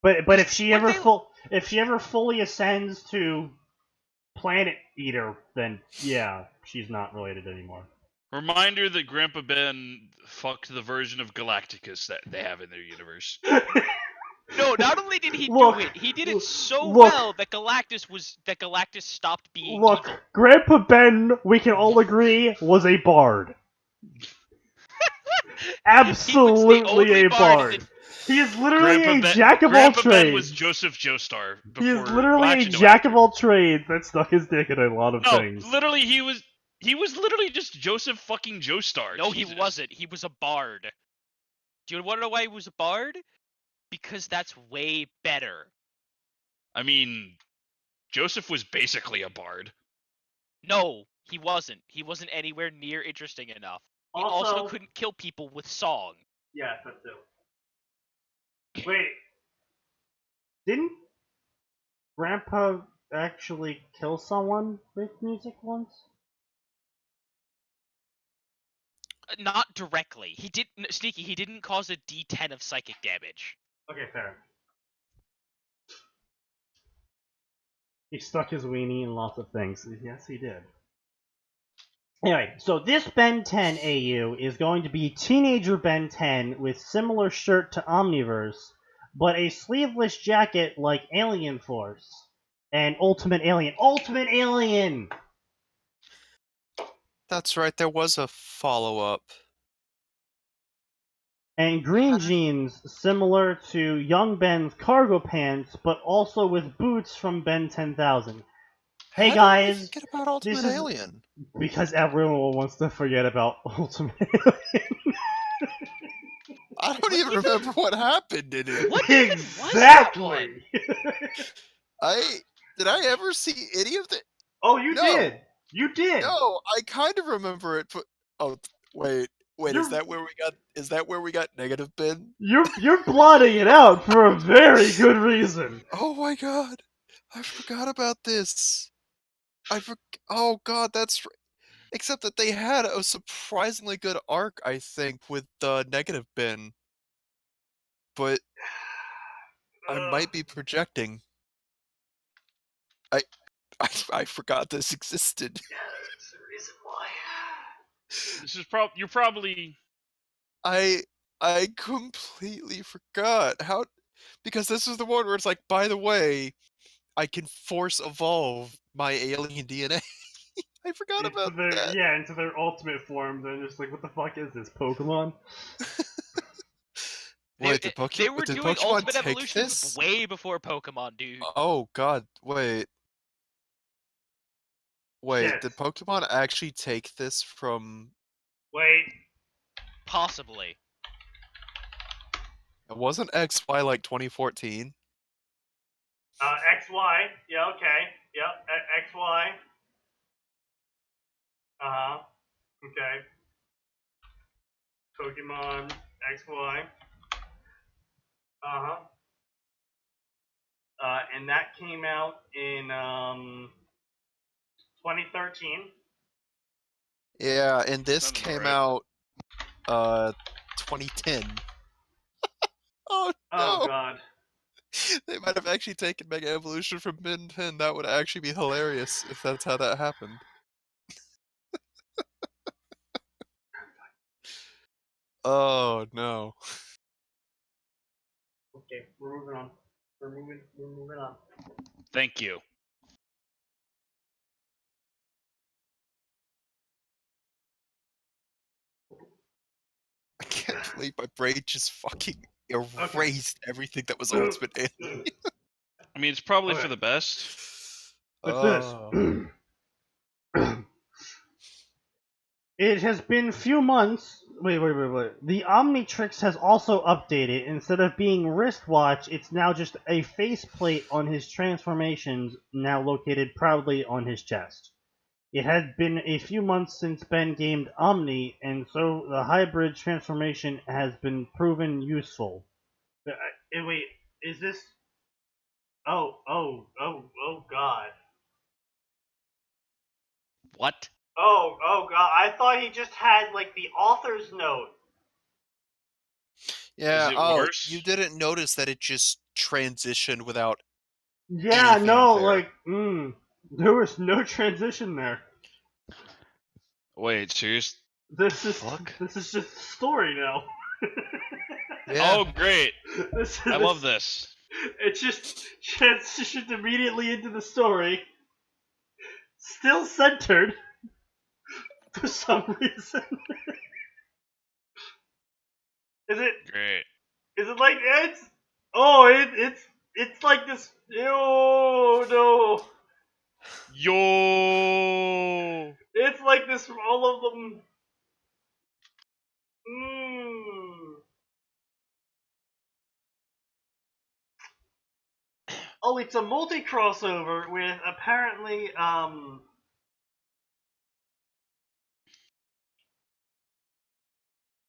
But if she ever fully ascends to Planet Eater, then yeah, she's not related anymore. Reminder that Grandpa Ben fucked the version of Galacticus that they have in their universe. No, not only did he do it, he did it so well that Galactus stopped being evil. Grandpa Ben, we can all agree, was a bard. Absolutely a bard. He is literally a jack of all trades. Grandpa Ben was Joseph Joestar. He is literally a jack of all trades that stuck his dick in a lot of things. No, literally he was literally just Joseph fucking Joestar. No, Jesus. he wasn't. He was a bard. Do you want to know why he was a bard? Because that's way better. I mean, Joseph was basically a bard. No, he wasn't. He wasn't anywhere near interesting enough. He also couldn't kill people with song. Yeah, that too. Wait. Didn't Grandpa actually kill someone with music once? Not directly. He didn't cause a D10 of psychic damage. Okay, fair. He stuck his weenie in lots of things. Yes, he did. Anyway, so this Ben 10 AU is going to be Teenager Ben 10 with similar shirt to Omniverse, but a sleeveless jacket like Alien Force. And Ultimate Alien. Ultimate Alien! That's right, there was a follow-up. And green jeans similar to Young Ben's cargo pants, but also with boots from Ben 10,000. Hey guys, How did we forget about Ultimate Alien? Because everyone wants to forget about Ultimate Alien. I don't even remember what happened in it. What exactly? Did I ever see any of the... Oh, you did. You did. No, I kind of remember it, but Wait, is that where we got negative bin? You're blotting it out for a very good reason. Oh my god. I forgot about this. Oh god, except that they had a surprisingly good arc, I think, with the negative bin. But I might be projecting. I forgot this existed. Yeah, that's the reason why. This is you're probably. I completely forgot because this is the one where it's like, by the way, I can force evolve my alien DNA. I forgot about that. Yeah, into their ultimate form. Then just like, what the fuck is this, Pokemon? Wait, they were did doing Pokemon ultimate take evolutions this? way before Pokemon, dude. Oh god, wait. Shit. Did Pokemon actually take this from... Wait. Possibly. It wasn't XY like 2014? XY. Yeah, okay. Yep, XY. Uh-huh. Okay. Pokemon XY. Uh-huh. And that came out in 2013. Yeah, and this Sounds came right. out 2010. Oh no! Oh god. They might have actually taken Mega Evolution from Ben 10. That would actually be hilarious if that's how that happened. Oh no. Okay, we're moving on. We're moving on. Thank you. I can't believe my brain just fucking erased everything that was Ultimate Alien. I mean, it's probably Okay. for the best. What's Oh. this? It has been few months. Wait. The Omnitrix has also updated. Instead of being wristwatch, it's now just a faceplate on his transformations, now located proudly on his chest. It had been a few months since Ben gamed Omni, and so the hybrid transformation has been proven useful. Wait, is this... Oh god. What? Oh god, I thought he just had, like, the author's note. Yeah, Is it worse? You didn't notice that it just transitioned without Yeah, any no, fanfare. like, there was no transition there. Wait, serious? This is just story now. Yeah. Oh, great! I love this. It just transitioned immediately into the story. Still centered. For some reason. Is it Great. like it's... Oh, it's like this... Ew, no. Yo! It's like this for all of them. Oh, it's a multi-crossover with apparently,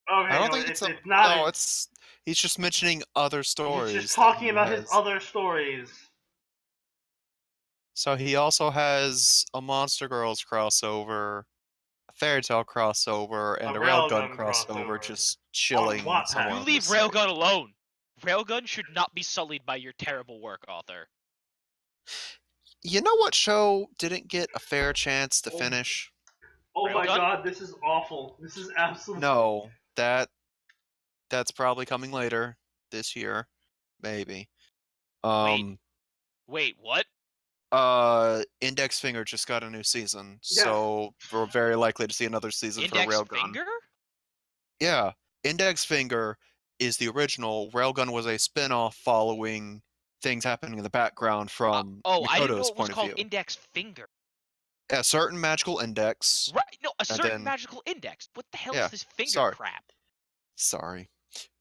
Okay, I don't no, think it's not. No, he's just mentioning other stories. He's just talking about his has. other stories. So he also has a Monster Girls crossover, a Fairy Tail crossover, and a Railgun crossover just chilling Wattpad. somewhere You on leave the site. Railgun alone. Railgun should not be sullied by your terrible work, author. You know what show didn't get a fair chance to finish? Oh my Railgun? god, this is awful. This is absolutely... No, that's probably coming later this year, maybe. Wait, what? Index Finger just got a new season, so we're very likely to see another season Index for Railgun. Finger? Yeah, Index Finger is the original. Railgun was a spin-off following things happening in the background from I didn't know Mikoto's it was point of called view. Index Finger. A certain magical index. Right, no, a certain then... magical index. What the hell Yeah, is this finger sorry. crap? Sorry.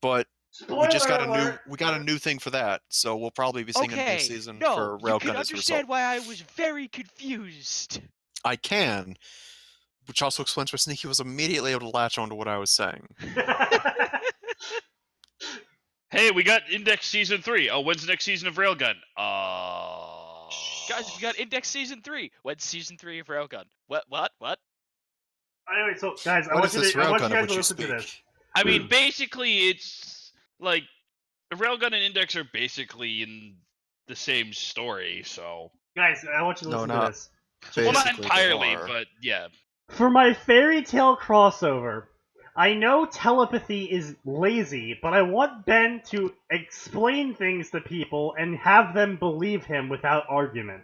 But Spoiler we just got alert. we got a new thing for that, so we'll probably be seeing a new season for you Railgun can as a result. understand why I was very confused. I can, Which also explains why Sneaky was immediately able to latch onto what I was saying. Hey, we got Index Season 3. Oh, when's the next season of Railgun? Guys, we got Index Season 3. When's Season 3 of Railgun? What? Anyway, so guys, I What want is you this to, I want you railgun of guys which to you listen to speak? this. I mean, basically, it's like Railgun and Index are basically in the same story, so. Guys, I want you to No, listen to not this. Well, not basically, they entirely, are. but yeah. For my fairy tale crossover, I know telepathy is lazy, but I want Ben to explain things to people and have them believe him without argument.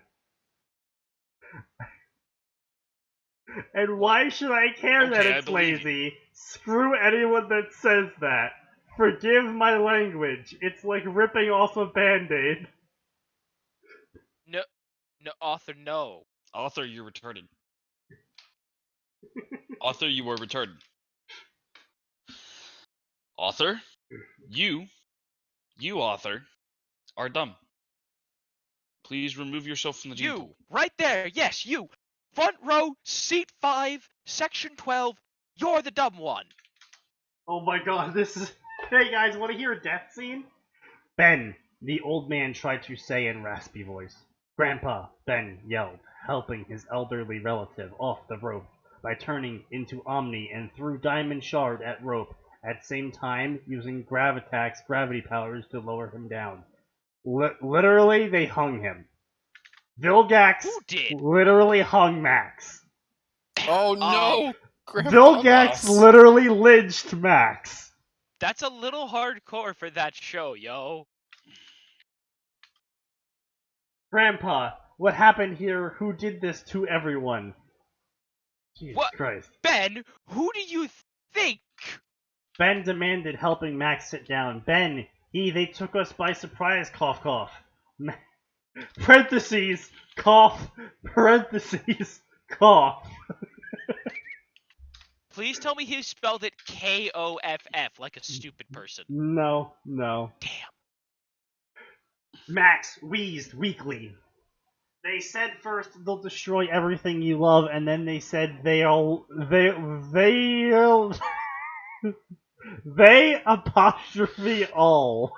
And why should I care that Okay, I it's believe you. lazy? Screw anyone that says that. Forgive my language. It's like ripping off a band-aid. No, author, no. Author, you're retarded. Author, you were retarded. Author, you author, are dumb. Please remove yourself from the gene You, pool. right there, yes, you. Front row, seat 5, section 12, you're the dumb one. Oh my god, this is... Hey guys, want to hear a death scene? Ben, the old man tried to say in raspy voice. Grandpa, Ben yelled, helping his elderly relative off the rope by turning into Omni and threw Diamond Shard at rope, at same time using Gravitax gravity powers to lower him down. Literally, they hung him. Vilgax Who did? literally hung Max. Oh no! Grandpa Vilgax Max. literally lynched Max. That's a little hardcore for that show, yo. Grandpa, what happened here? Who did this to everyone? Jesus What? Christ. Ben, who do you think? Ben demanded helping Max sit down. Ben, they took us by surprise, cough cough. Parentheses, cough, parentheses, cough. Please tell me he spelled it Koff like a stupid person. No. Damn. Max wheezed weakly. They said first they'll destroy everything you love, and then they said they'll they apostrophe all.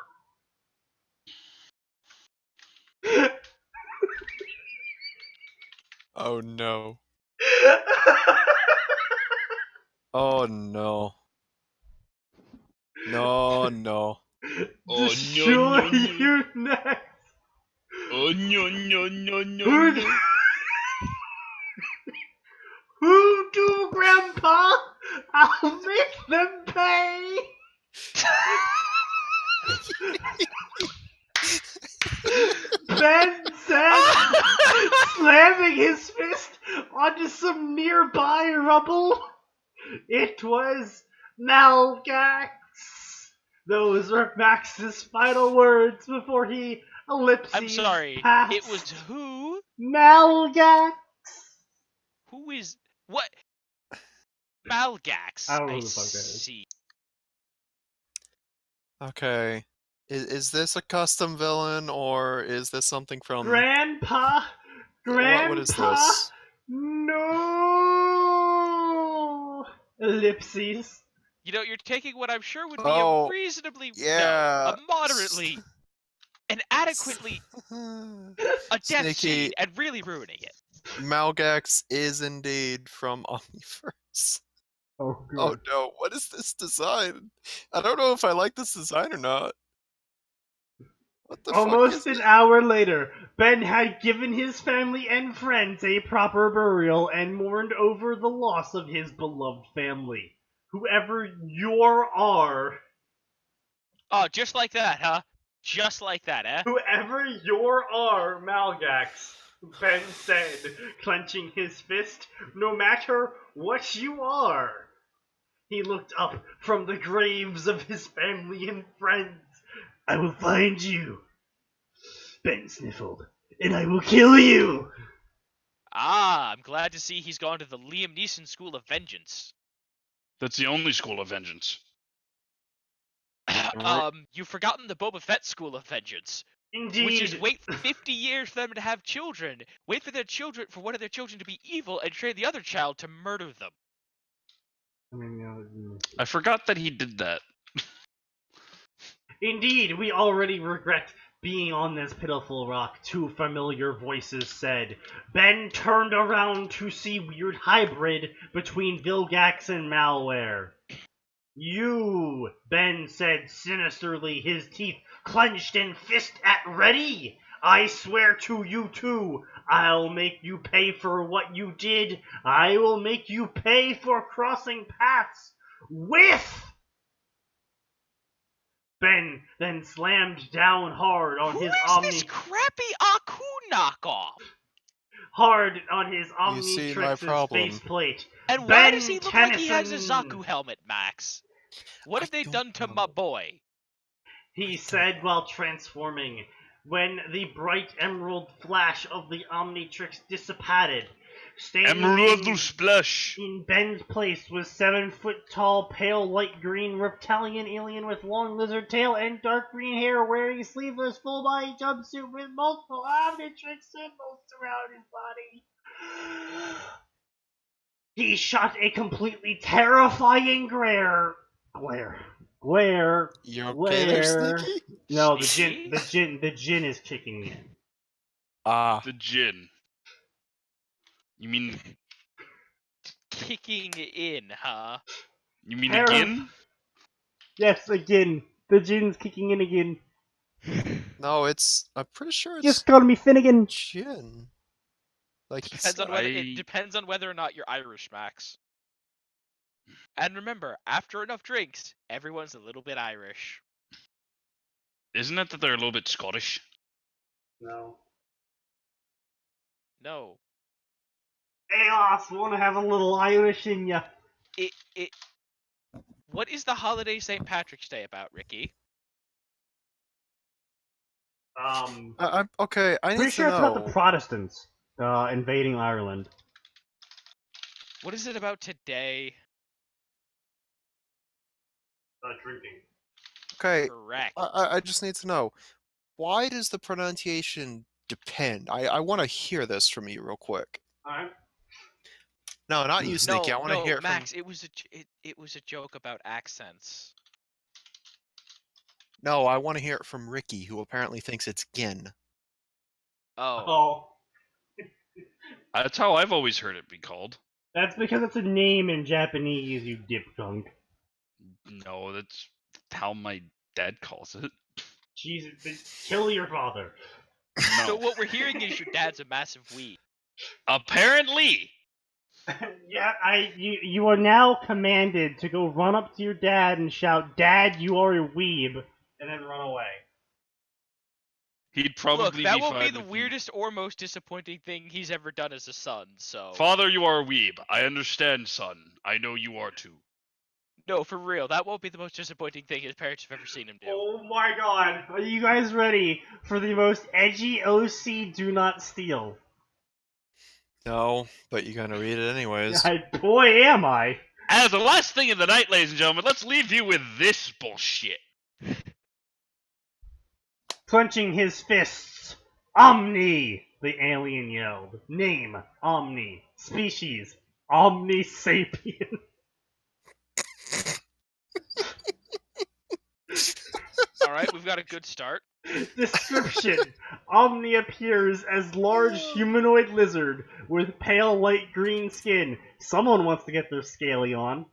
Oh no. Oh no. No. Destroy you next. Oh no. Who do, Grandpa? I'll make them pay. Ben said, slamming his fist onto some nearby rubble. It was Malgax. Those were Max's final words before he ellipses I'm sorry. past. It was who? Malgax. Who is what? Malgax. I don't know who the fuck that is. See. Okay. Is this a custom villain or is this something from Grandpa. What is this? No. Ellipses. You know, you're taking what I'm sure would be Oh, a reasonably, yeah. a moderately, an adequately, a death Sneaky. scene and really ruining it. Malgax is indeed from Omniverse. Oh, good. Oh no, what is this design? I don't know if I like this design or not. What the Almost fuck is an hour later, Ben had given his family and friends a proper burial and mourned over the loss of his beloved family. Whoever you are, Oh, just like that, huh? Just like that, eh? whoever you are, Malgax, Ben said, clenching his fist, no matter what you are. He looked up from the graves of his family and friends. I will find you, Ben sniffled, and I will kill you. Ah, I'm glad to see he's gone to the Liam Neeson School of Vengeance. That's the only school of vengeance. You've forgotten the Boba Fett School of Vengeance, Indeed. Which is wait 50 years for them to have children, wait for one of their children to be evil, and train the other child to murder them. I forgot that he did that. Indeed, we already regret being on this pitiful rock, two familiar voices said. Ben turned around to see weird hybrid between Vilgax and Malware. You, Ben said sinisterly, his teeth clenched and fist at ready. I swear to you two, I'll make you pay for what you did. I will make you pay for crossing paths with... Ben then slammed down hard on his this crappy Aku knockoff? Hard on his You see my Omnitrix's problem. faceplate. And Ben why does he look like he has a Tennyson. Zaku helmet, Max? What have they don't done to know. my boy? He said while transforming. When the bright emerald flash of the Omnitrix dissipated, standing Emerald splash. in Ben's place was 7-foot-tall, pale light green reptilian alien with long lizard tail and dark green hair, wearing a sleeveless full-body jumpsuit with multiple Omnitrix symbols around his body. He shot a completely terrifying glare. You okay there, Sneaky? No, the gin is kicking in. The gin. You mean Kicking in, huh? you mean Terror. again? Yes, again. The gin's kicking in again. No, I'm pretty sure it's Just call me Finnegan. gin. Like he Depends on said. whether it depends on whether or not you're Irish, Max. And remember, after enough drinks, everyone's a little bit Irish. Isn't it that they're a little bit Scottish? No. No. Hey, Loss, wanna have a little Irish in ya? What is the holiday St. Patrick's Day about, Ricky? I'm okay. I need Pretty to sure it's know. about the Protestants invading Ireland. What is it about today? Drinking. Okay, Correct. I just need to know. Why does the pronunciation depend? I want to hear this from you real quick. Alright. No, not you, Sneaky. I want to hear it Max, from... it was a joke about accents. No, I want to hear it from Ricky, who apparently thinks it's gin. Oh. That's how I've always heard it be called. That's because it's a name in Japanese, you dipgunk. No, that's how my dad calls it. Jesus, kill your father. No. So what we're hearing is your dad's a massive weeb. Apparently. Yeah, you are now commanded to go run up to your dad and shout, "Dad, you are a weeb," and then run away. He'd probably Look, that be won't fine be the with you. weirdest or most disappointing thing he's ever done as a son, so... Father, you are a weeb. I understand, son. I know you are too. No, for real, that won't be the most disappointing thing his parents have ever seen him do. Oh my god, are you guys ready for the most edgy OC do not steal? No, but you're gonna read it anyways. Boy, am I! As the last thing of the night, ladies and gentlemen, let's leave you with this bullshit. Clenching his fists, Omni! The alien yelled. Name, Omni. Species, Omnisapien. Alright, we've got a good start. Description: Omni appears as large humanoid lizard with pale light green skin. Someone wants to get their scaly on.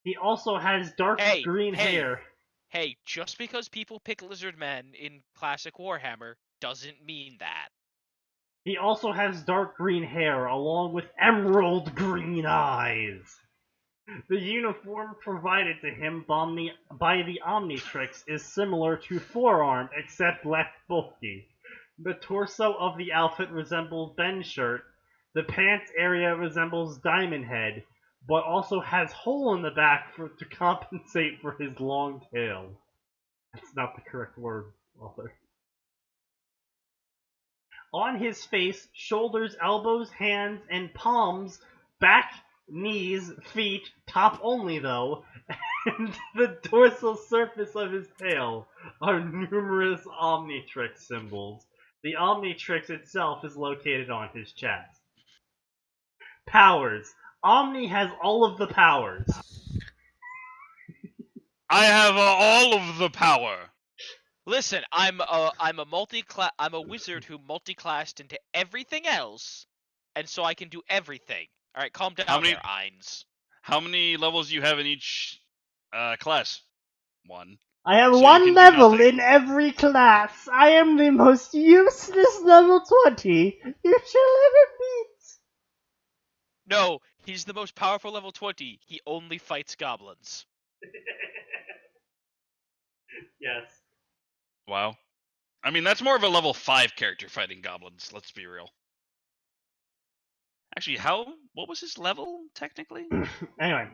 He also has dark green hair. Hey, just because people pick lizard men in classic Warhammer doesn't mean that. He also has dark green hair along with emerald green eyes. The uniform provided to him by the Omnitrix is similar to Forearm, except less bulky. The torso of the outfit resembles Ben's shirt. The pants area resembles Diamond Head, but also has hole in the back to compensate for his long tail. That's not the correct word, author. On his face, shoulders, elbows, hands, and palms, back, knees, feet, top only though, and the dorsal surface of his tail are numerous Omnitrix symbols. The Omnitrix itself is located on his chest. Powers. Omni has all of the powers. I have all of the power. Listen, I'm a wizard who multi-classed into everything else, and so I can do everything. All right, calm down there, Eins. How many levels do you have in each class? 1. I have So you one can do level nothing. in every class. I am the most useless level 20 you shall ever meet. No, he's the most powerful level 20. He only fights goblins. Yes. Wow. I mean, that's more of a level 5 character fighting goblins, let's be real. Actually, what was his level, technically? Anyway,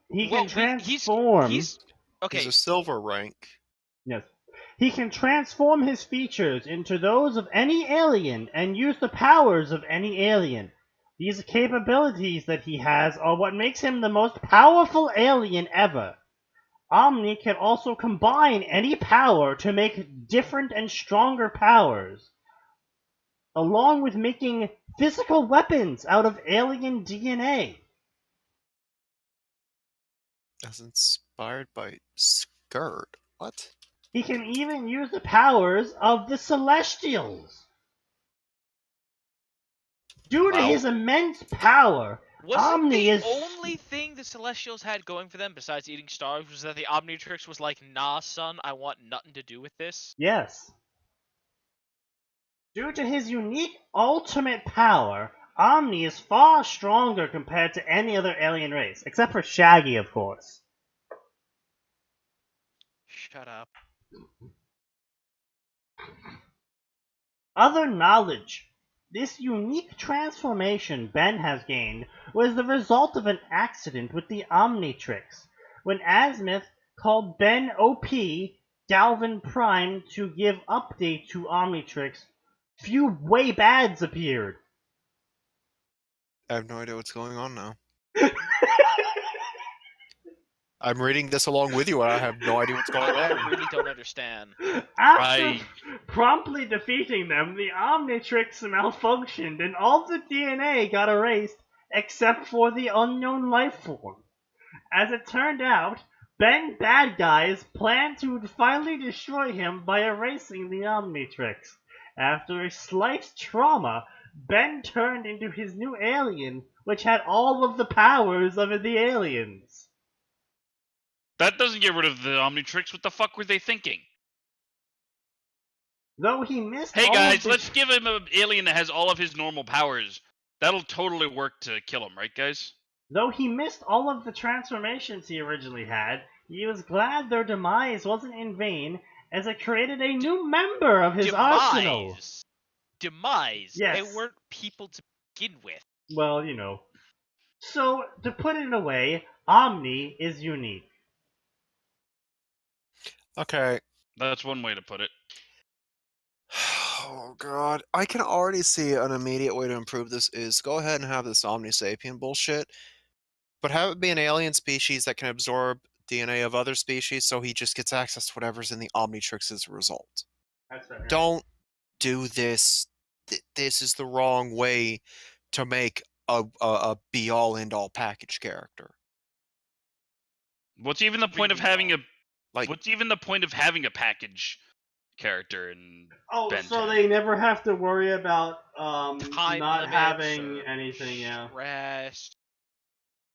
he can transform. He's okay. He's a silver rank. Yes. He can transform his features into those of any alien and use the powers of any alien. These capabilities that he has are what makes him the most powerful alien ever. Omni can also combine any power to make different and stronger powers, along with making physical weapons out of alien DNA. As inspired by Skirt. What? He can even use the powers of the Celestials. Due to his immense power, Wasn't Omni the is... only thing the Celestials had going for them, besides eating stars, was that the Omnitrix was like, nah, son, I want nothing to do with this? Yes. Due to his unique ultimate power, Omni is far stronger compared to any other alien race, except for Shaggy, of course. Shut up. Other knowledge. This unique transformation Ben has gained was the result of an accident with the Omnitrix, when Azimuth called Ben OP Dalvin Prime to give update to Omnitrix. Few way bads appeared. I have no idea what's going on now. I'm reading this along with you, and I have no idea what's going on. I really don't understand. After promptly defeating them, the Omnitrix malfunctioned and all the DNA got erased except for the unknown life form. As it turned out, Ben bad guys planned to finally destroy him by erasing the Omnitrix. After a slight trauma, Ben turned into his new alien, which had all of the powers of the aliens. That doesn't get rid of the Omnitrix. What the fuck were they thinking? Though he missed Hey all guys, of the... let's give him an alien that has all of his normal powers. That'll totally work to kill him, right guys? Though he missed all of the transformations he originally had, he was glad their demise wasn't in vain, as it created a new member of his arsenal. Demise? Yes. They weren't people to begin with. Well, you know. So, to put it away, Omni is unique. Okay. That's one way to put it. Oh god. I can already see an immediate way to improve this is go ahead and have this Omnisapien bullshit, but have it be an alien species that can absorb DNA of other species so he just gets access to whatever's in the Omnitrix as a result. That's fair. Don't do this. This is the wrong way to make a be-all end-all package character. What's even the point of having a Like, what's even the point of having a package character in Ben so 10? they never have to worry about Time not limits having or anything, yeah. Stress.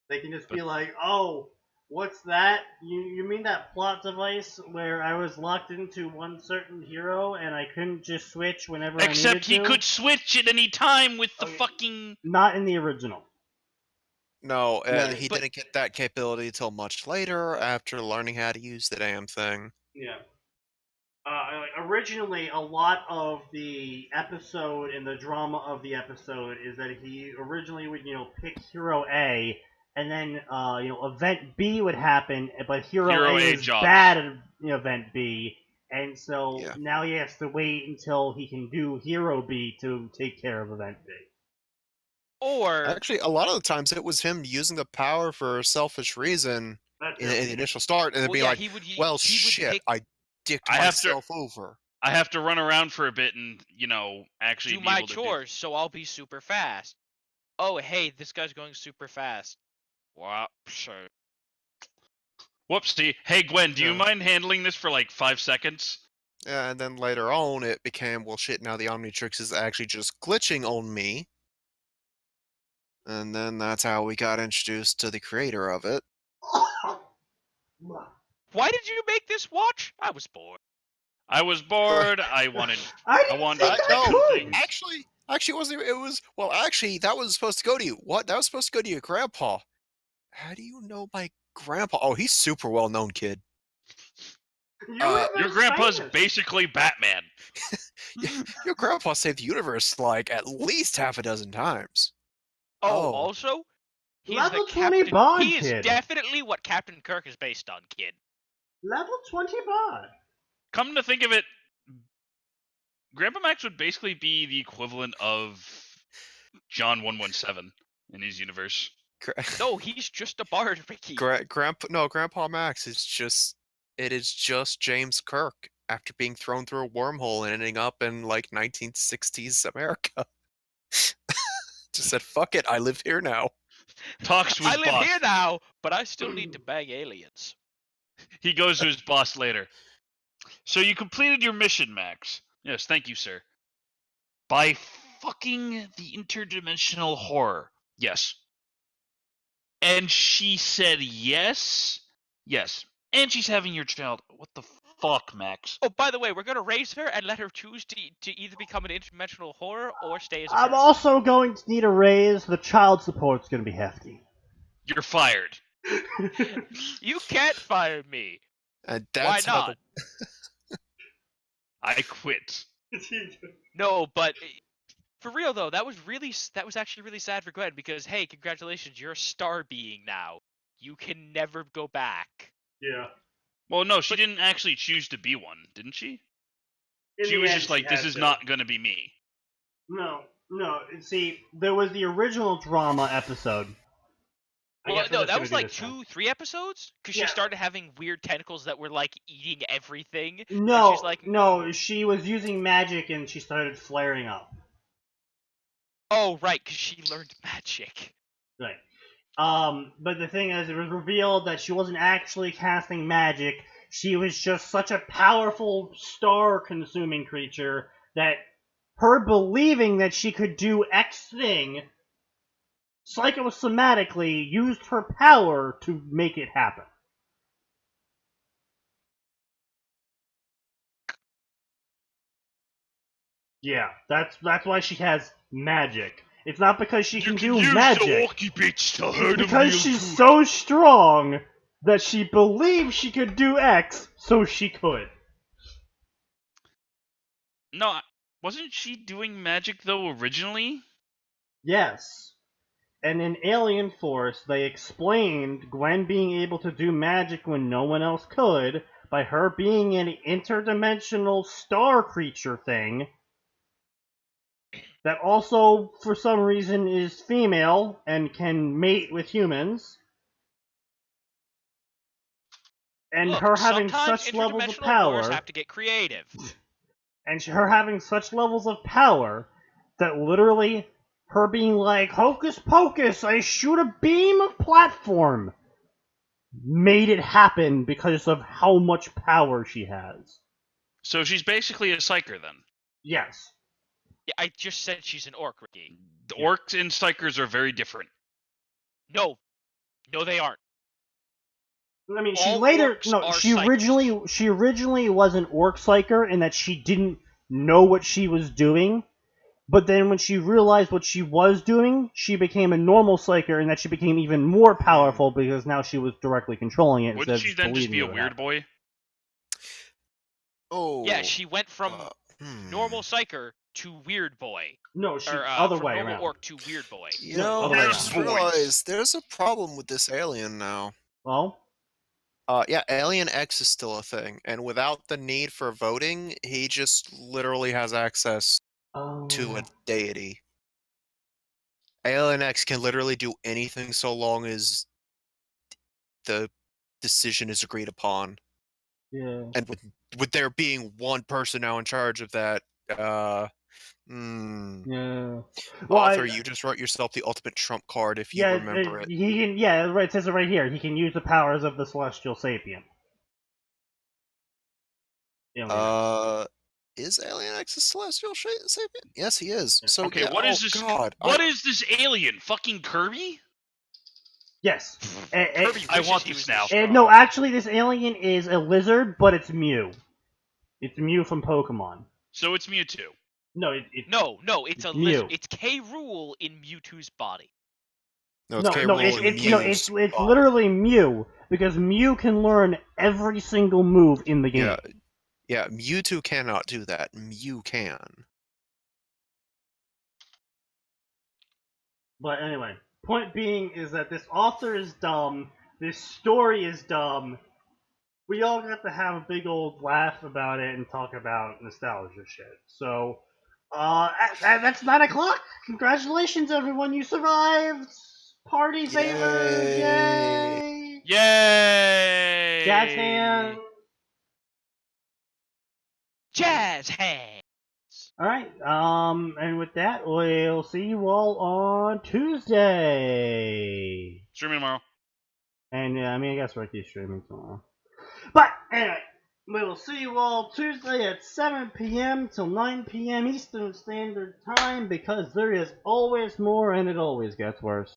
They can just be like, oh, what's that? You mean that plot device where I was locked into one certain hero and I couldn't just switch whenever I needed to? Except he could switch at any time with the fucking... Not in the original. no, Right. he didn't get that capability until much later after learning how to use the damn thing. Yeah. Originally, a lot of the episode and the drama of the episode is that he originally would, pick Hero A, and then, Event B would happen, but Hero A is bad at Event B, and so now he has to wait until he can do Hero B to take care of Event B. Or... Actually, a lot of the times it was him using the power for a selfish reason. in the initial start, and then being like, "Well, shit, I dicked myself over. I have to run around for a bit and actually do be my able to chores, so I'll be super fast. Oh, hey, this guy's going super fast. Wow, sure. Whoopsie. Hey, Gwen, do you mind handling this for like 5 seconds? Yeah, and then later on, it became, well, shit, now the Omnitrix is actually just glitching on me. And then that's how we got introduced to the creator of it. Why did you make this watch? I was bored. I was bored. I wanted. Actually, it wasn't. It was actually, that was supposed to go to you. What? That was supposed to go to your grandpa. How do you know my grandpa? Oh, he's super well known, kid. Your grandpa's basically Batman. Your grandpa saved the universe like at least half a dozen times. Oh, also, he's Level the 20 Captain. Bond He is kid. definitely what Captain Kirk is based on, kid. Level 20 Bond. Come to think of it, Grandpa Max would basically be the equivalent of John 117 in his universe. No, he's just a bard, Ricky. Grandpa Max is just. It is just James Kirk after being thrown through a wormhole and ending up in like 1960s America. Just said, "Fuck it, I live here now." Talks to his boss. I live here now, but I still need to bang aliens. He goes to his boss later. So you completed your mission, Max. Yes, thank you, sir. By fucking the interdimensional horror. Yes. And she said yes? Yes. And she's having your child. What the fuck, Max? Oh, by the way, we're gonna raise her and let her choose to either become an interdimensional horror or stay as a I'm person. also going to need a raise. The child support's going to be hefty. You're fired. You can't fire me. And that's Why not? I quit. No, but for real though, that was actually really sad for Gwen because hey, congratulations, you're a star being now. You can never go back. Yeah. Well, no, she didn't actually choose to be one, didn't she? She was just like, this is not going to be me. No. See, there was the original drama episode. Well, no, that was like 2-3 episodes because she started having weird tentacles that were like eating everything. No, she's like, no, she was using magic and she started flaring up. Oh, right, because she learned magic. Right. But the thing is, it was revealed that she wasn't actually casting magic. She was just such a powerful star-consuming creature that her believing that she could do X thing psychosomatically used her power to make it happen. Yeah, that's why she has magic. It's not because she can do magic. It's because she's so strong that she believed she could do X, so she could. No, wasn't she doing magic though originally? Yes. And in Alien Force, they explained Gwen being able to do magic when no one else could by her being an interdimensional star creature thing that also, for some reason, is female and can mate with humans. And Look, her having such levels of power have to get creative. And her having such levels of power that literally her being like, hocus pocus, I shoot a beam of platform, made it happen because of how much power she has. So she's basically a psyker then? Yes. Yeah, I just said she's an orc, Ricky. The orcs and psykers are very different. No, they aren't. I mean, she originally was an orc psyker in that she didn't know what she was doing, but then when she realized what she was doing, she became a normal psyker in that she became even more powerful because now she was directly controlling it. Wouldn't she then just be a weird boy? Oh. Yeah, she went from normal psyker to weird boy. No, other way from normal around. orc to weird boy. You know, I just realized there's a problem with this alien now. Well? Yeah, Alien X is still a thing, and without the need for voting, he just literally has access to a deity. Alien X can literally do anything so long as the decision is agreed upon. Yeah. And with there being one person now in charge of that, Yeah. Well, author, you just wrote yourself the ultimate trump card if you remember it. He can. Yeah, right. It says it right here. He can use the powers of the celestial sapient. Is Alien X a celestial sapient? Yes, he is. So Okay, yeah, what is this? God, What is this alien? Fucking Kirby? Yes. Kirby I wishes want he this was now. strong. No, actually, this alien is a lizard, but it's Mew. It's Mew from Pokemon. So it's Mewtwo. No, It's a Mew. lizard. It's K. Rool in Mewtwo's body. No, it's it's literally Mew, because Mew can learn every single move in the game. Yeah, Mewtwo cannot do that. Mew can. But anyway, point being is that this author is dumb, this story is dumb. We all got to have a big old laugh about it and talk about nostalgia shit. So, that's 9 o'clock. Congratulations, everyone, you survived. Party favors, yay! Yay! Jazz hands. Jazz hands. All right. And with that, we'll see you all on Tuesday. Streaming tomorrow. And I guess we're actually streaming tomorrow. But anyway, we will see you all Tuesday at 7 p.m. till 9 p.m. Eastern Standard Time, because there is always more and it always gets worse.